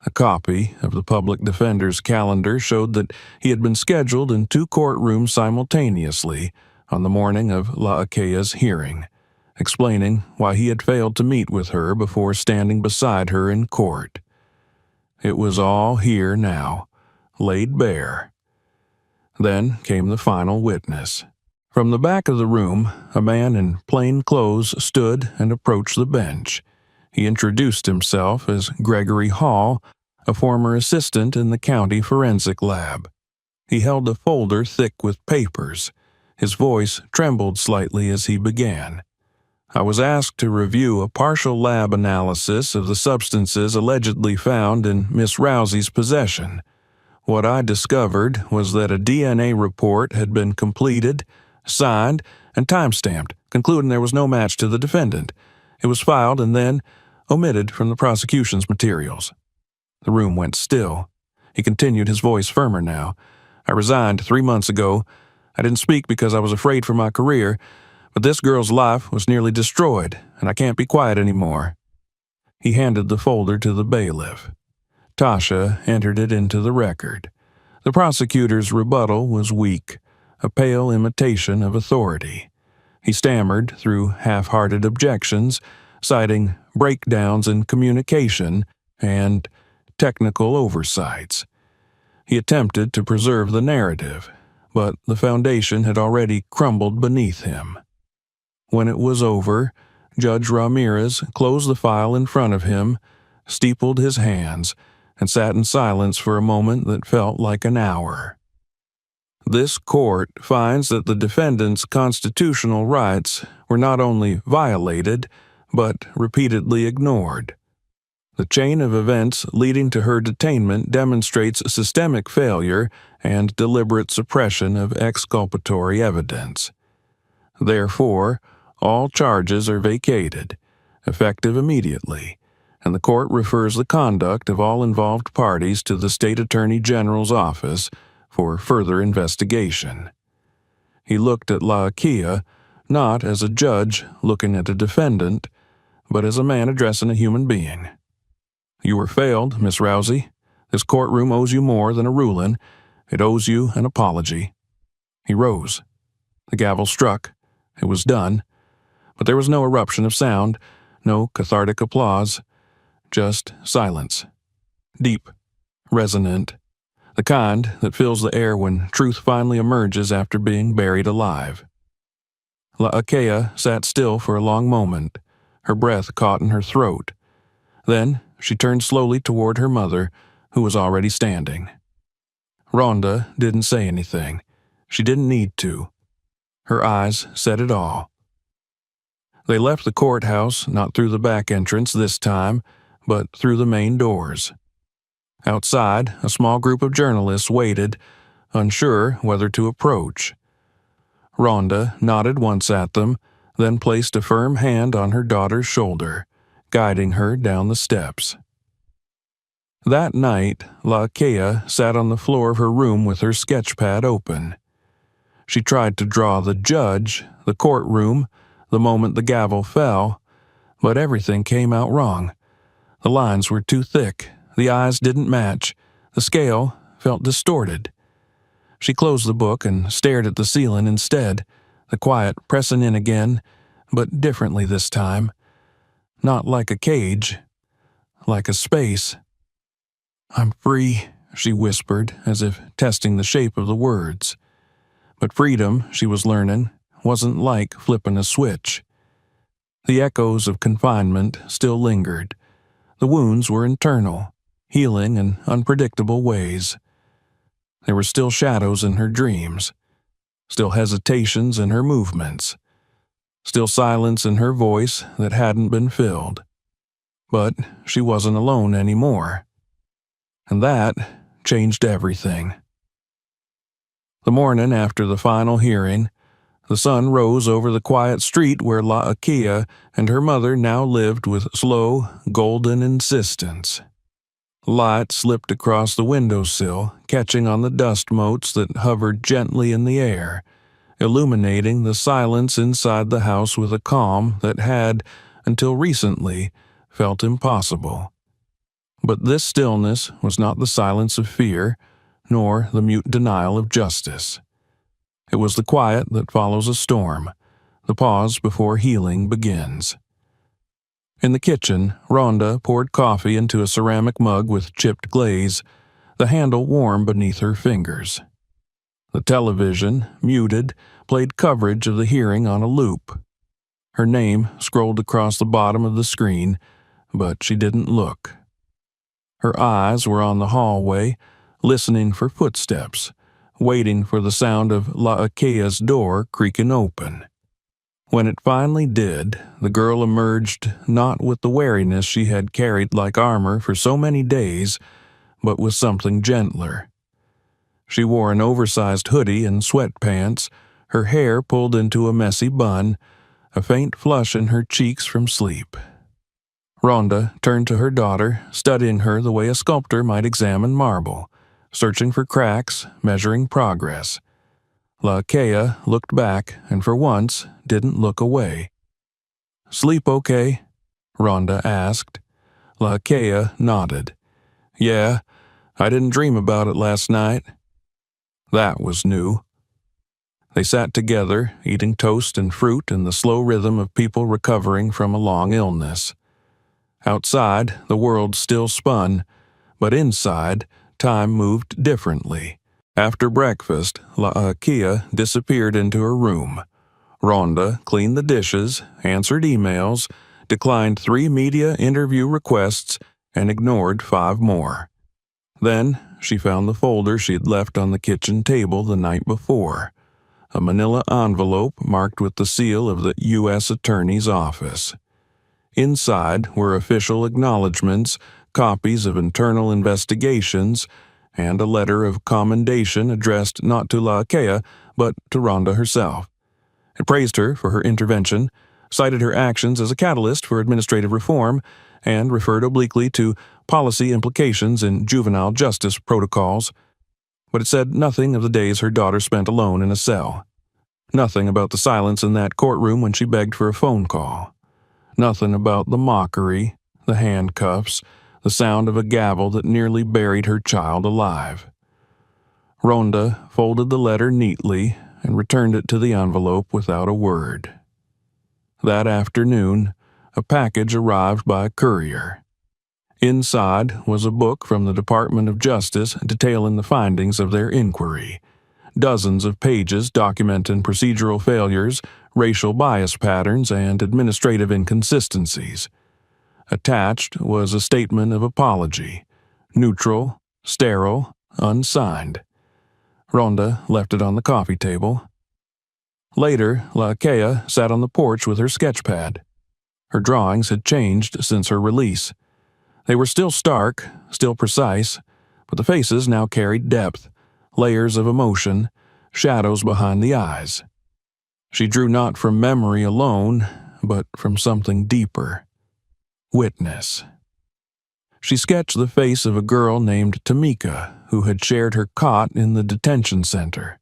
A copy of the public defender's calendar showed that he had been scheduled in 2 courtrooms simultaneously on the morning of Laakea's hearing, explaining why he had failed to meet with her before standing beside her in court. It was all here now, laid bare. Then came the final witness. From the back of the room, a man in plain clothes stood and approached the bench. He introduced himself as Gregory Hall, a former assistant in the county forensic lab. He held a folder thick with papers. His voice trembled slightly as he began. I was asked to review a partial lab analysis of the substances allegedly found in Miss Rousey's possession. What I discovered was that a DNA report had been completed, signed, and time-stamped, concluding there was no match to the defendant. It was filed and then omitted from the prosecution's materials. The room went still. He continued, his voice firmer now. I resigned 3 months ago. I didn't speak because I was afraid for my career, but this girl's life was nearly destroyed, and I can't be quiet anymore. He handed the folder to the bailiff. Tasha entered it into the record. The prosecutor's rebuttal was weak, a pale imitation of authority. He stammered through half-hearted objections, citing breakdowns in communication and technical oversights. He attempted to preserve the narrative, but the foundation had already crumbled beneath him. When it was over, Judge Ramirez closed the file in front of him, steepled his hands, and sat in silence for a moment that felt like an hour. This court finds that the defendant's constitutional rights were not only violated, but repeatedly ignored. The chain of events leading to her detainment demonstrates systemic failure and deliberate suppression of exculpatory evidence. Therefore, all charges are vacated, effective immediately, and the court refers the conduct of all involved parties to the State Attorney General's office for further investigation. He looked at Laakia not as a judge looking at a defendant, but as a man addressing a human being. You were failed, Miss Rousey. This courtroom owes you more than a ruling. It owes you an apology. He rose. The gavel struck. It was done. But there was no eruption of sound, no cathartic applause, just silence. Deep, resonant, the kind that fills the air when truth finally emerges after being buried alive. Laakea sat still for a long moment, her breath caught in her throat. Then she turned slowly toward her mother, who was already standing. Ronda didn't say anything. She didn't need to. Her eyes said it all. They left the courthouse not through the back entrance this time, but through the main doors. Outside, a small group of journalists waited, unsure whether to approach. Ronda nodded once at them, then placed a firm hand on her daughter's shoulder, guiding her down the steps. That night, Laakea sat on the floor of her room with her sketchpad open. She tried to draw the judge, the courtroom, the moment the gavel fell, but everything came out wrong. The lines were too thick, the eyes didn't match, the scale felt distorted. She closed the book and stared at the ceiling instead, the quiet pressing in again, but differently this time. Not like a cage, like a space. "I'm free," she whispered, as if testing the shape of the words. But freedom, she was learning, wasn't like flipping a switch. The echoes of confinement still lingered. The wounds were internal, healing in unpredictable ways. There were still shadows in her dreams, still hesitations in her movements, still silence in her voice that hadn't been filled. But she wasn't alone anymore. And that changed everything. The morning after the final hearing, the sun rose over the quiet street where Laakea and her mother now lived with slow, golden insistence. Light slipped across the windowsill, catching on the dust motes that hovered gently in the air, illuminating the silence inside the house with a calm that had, until recently, felt impossible. But this stillness was not the silence of fear, nor the mute denial of justice. It was the quiet that follows a storm, the pause before healing begins. In the kitchen, Ronda poured coffee into a ceramic mug with chipped glaze, the handle warm beneath her fingers. The television, muted, played coverage of the hearing on a loop. Her name scrolled across the bottom of the screen, but she didn't look. Her eyes were on the hallway, listening for footsteps, waiting for the sound of Laakea's door creaking open. When it finally did, the girl emerged not with the wariness she had carried like armor for so many days, but with something gentler. She wore an oversized hoodie and sweatpants, her hair pulled into a messy bun, a faint flush in her cheeks from sleep. Ronda turned to her daughter, studying her the way a sculptor might examine marble, searching for cracks, measuring progress. Laakea looked back and for once didn't look away. "Sleep okay?" Ronda asked. Laakea nodded. "Yeah, I didn't dream about it last night." That was new. They sat together, eating toast and fruit in the slow rhythm of people recovering from a long illness. Outside, the world still spun, but inside, time moved differently. After breakfast, Laakea disappeared into her room. Ronda cleaned the dishes, answered emails, declined 3 media interview requests, and ignored 5 more. Then she found the folder she'd left on the kitchen table the night before, a manila envelope marked with the seal of the U.S. Attorney's Office. Inside were official acknowledgments, copies of internal investigations, and a letter of commendation addressed not to Laakea, but to Ronda herself. It praised her for her intervention, cited her actions as a catalyst for administrative reform, and referred obliquely to policy implications in juvenile justice protocols. But it said nothing of the days her daughter spent alone in a cell. Nothing about the silence in that courtroom when she begged for a phone call. Nothing about the mockery, the handcuffs, the sound of a gavel that nearly buried her child alive. Ronda folded the letter neatly and returned it to the envelope without a word. That afternoon, a package arrived by courier. Inside was a book from the Department of Justice detailing the findings of their inquiry. Dozens of pages documenting procedural failures, racial bias patterns, and administrative inconsistencies. Attached was a statement of apology, neutral, sterile, unsigned. Ronda left it on the coffee table. Later, Laakea sat on the porch with her sketchpad. Her drawings had changed since her release. They were still stark, still precise, but the faces now carried depth, layers of emotion, shadows behind the eyes. She drew not from memory alone, but from something deeper. Witness. She sketched the face of a girl named Tamika, who had shared her cot in the detention center.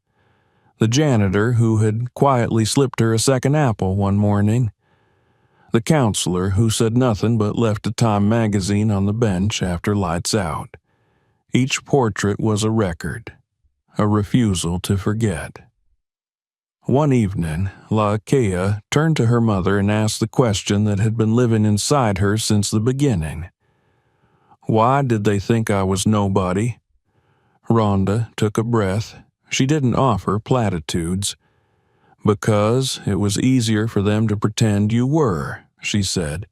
The janitor who had quietly slipped her a second apple one morning. The counselor who said nothing but left a Time magazine on the bench after lights out. Each portrait was a record, a refusal to forget. One evening, Laakea turned to her mother and asked the question that had been living inside her since the beginning. Why did they think I was nobody? Ronda took a breath. She didn't offer platitudes. Because it was easier for them to pretend you were, she said,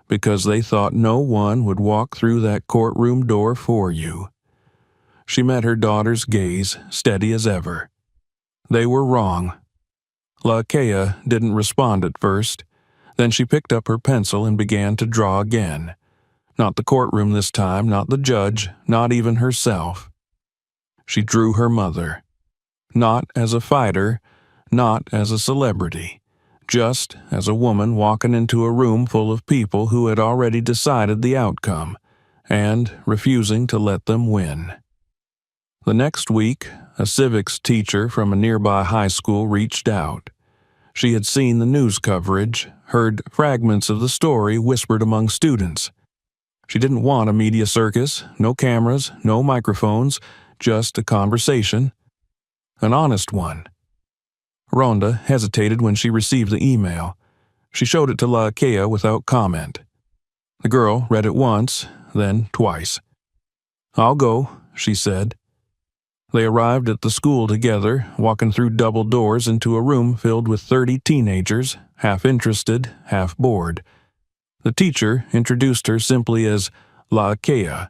because they thought no one would walk through that courtroom door for you. She met her daughter's gaze, steady as ever. They were wrong. Laakea didn't respond at first. Then she picked up her pencil and began to draw again. Not the courtroom this time, not the judge, not even herself. She drew her mother. Not as a fighter, not as a celebrity, just as a woman walking into a room full of people who had already decided the outcome and refusing to let them win. The next week, a civics teacher from a nearby high school reached out. She had seen the news coverage, heard fragments of the story whispered among students. She didn't want a media circus, no cameras, no microphones, just a conversation, an honest one. Ronda hesitated when she received the email. She showed it to Laakea without comment. The girl read it once, then twice. "I'll go," she said. They arrived at the school together, walking through double doors into a room filled with 30 teenagers, half interested, half bored. The teacher introduced her simply as Laakea.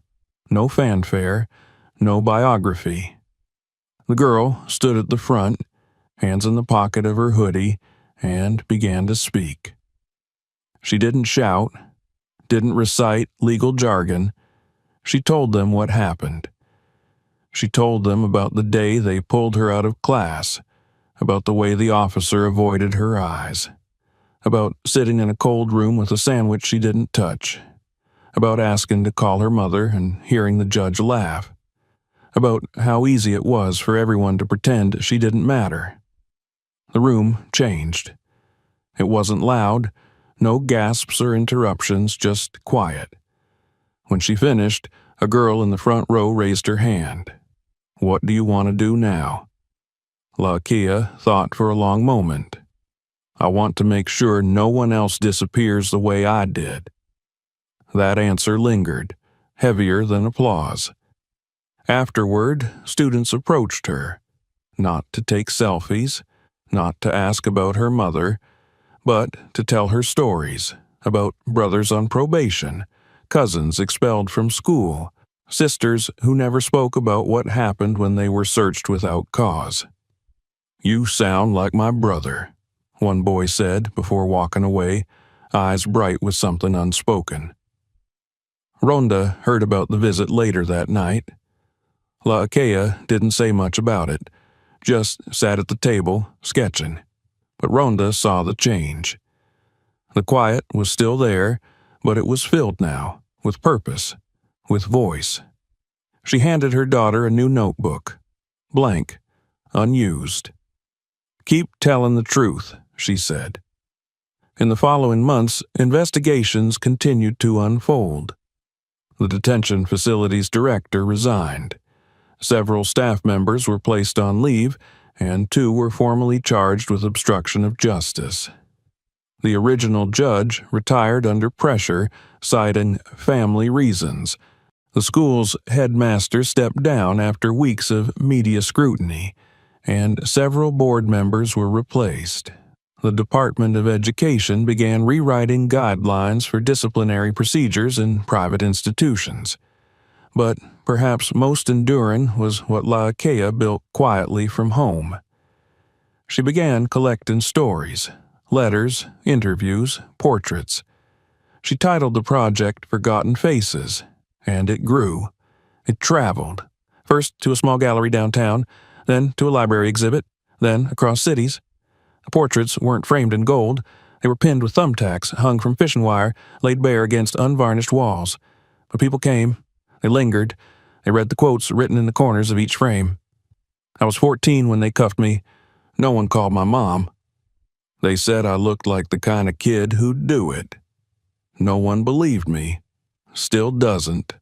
No fanfare, no biography. The girl stood at the front, hands in the pocket of her hoodie, and began to speak. She didn't shout, didn't recite legal jargon. She told them what happened. She told them about the day they pulled her out of class, about the way the officer avoided her eyes, about sitting in a cold room with a sandwich she didn't touch, about asking to call her mother and hearing the judge laugh, about how easy it was for everyone to pretend she didn't matter. The room changed. It wasn't loud, no gasps or interruptions, just quiet. When she finished, a girl in the front row raised her hand. "What do you want to do now?" Laakea thought for a long moment. "I want to make sure no one else disappears the way I did." That answer lingered, heavier than applause. Afterward, students approached her, not to take selfies, not to ask about her mother, but to tell her stories about brothers on probation, cousins expelled from school, sisters who never spoke about what happened when they were searched without cause. "You sound like my brother," one boy said before walking away, eyes bright with something unspoken. Ronda heard about the visit later that night. Laakea didn't say much about it, just sat at the table, sketching. But Ronda saw the change. The quiet was still there, but it was filled now, with purpose, with voice. She handed her daughter a new notebook, blank, unused. "Keep telling the truth," she said. In the following months, investigations continued to unfold. The detention facility's director resigned. Several staff members were placed on leave, and 2 were formally charged with obstruction of justice. The original judge retired under pressure, citing family reasons. The school's headmaster stepped down after weeks of media scrutiny, and several board members were replaced. The Department of Education began rewriting guidelines for disciplinary procedures in private institutions. But perhaps most enduring was what Laakea built quietly from home. She began collecting stories, letters, interviews, portraits. She titled the project Forgotten Faces, and it grew. It traveled, first to a small gallery downtown, then to a library exhibit, then across cities. The portraits weren't framed in gold. They were pinned with thumbtacks, hung from fishing wire, laid bare against unvarnished walls. But people came. They lingered. They read the quotes written in the corners of each frame. I was 14 when they cuffed me. No one called my mom. They said I looked like the kind of kid who'd do it. No one believed me. Still doesn't.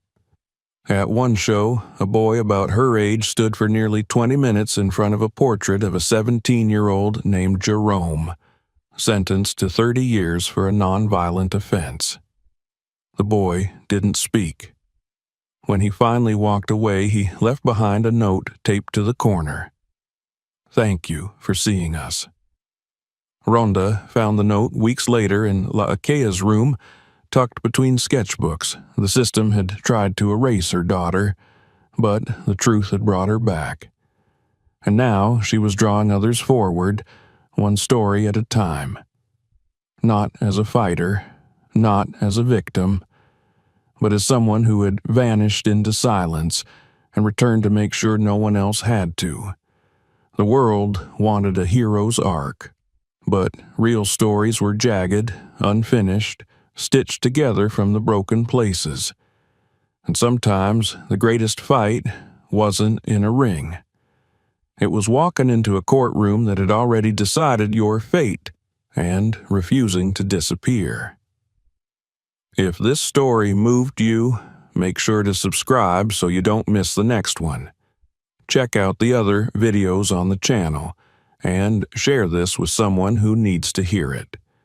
At one show, a boy about her age stood for nearly 20 minutes in front of a portrait of a 17-year-old named Jerome, sentenced to 30 years for a nonviolent offense. The boy didn't speak. When he finally walked away, he left behind a note taped to the corner. "Thank you for seeing us." Ronda found the note weeks later in La Akea's room, tucked between sketchbooks. The system had tried to erase her daughter, but the truth had brought her back. And now she was drawing others forward, one story at a time. Not as a fighter, not as a victim, but as someone who had vanished into silence and returned to make sure no one else had to. The world wanted a hero's arc, but real stories were jagged, unfinished, stitched together from the broken places. And sometimes the greatest fight wasn't in a ring. It was walking into a courtroom that had already decided your fate and refusing to disappear. If this story moved you, make sure to subscribe so you don't miss the next one. Check out the other videos on the channel and share this with someone who needs to hear it.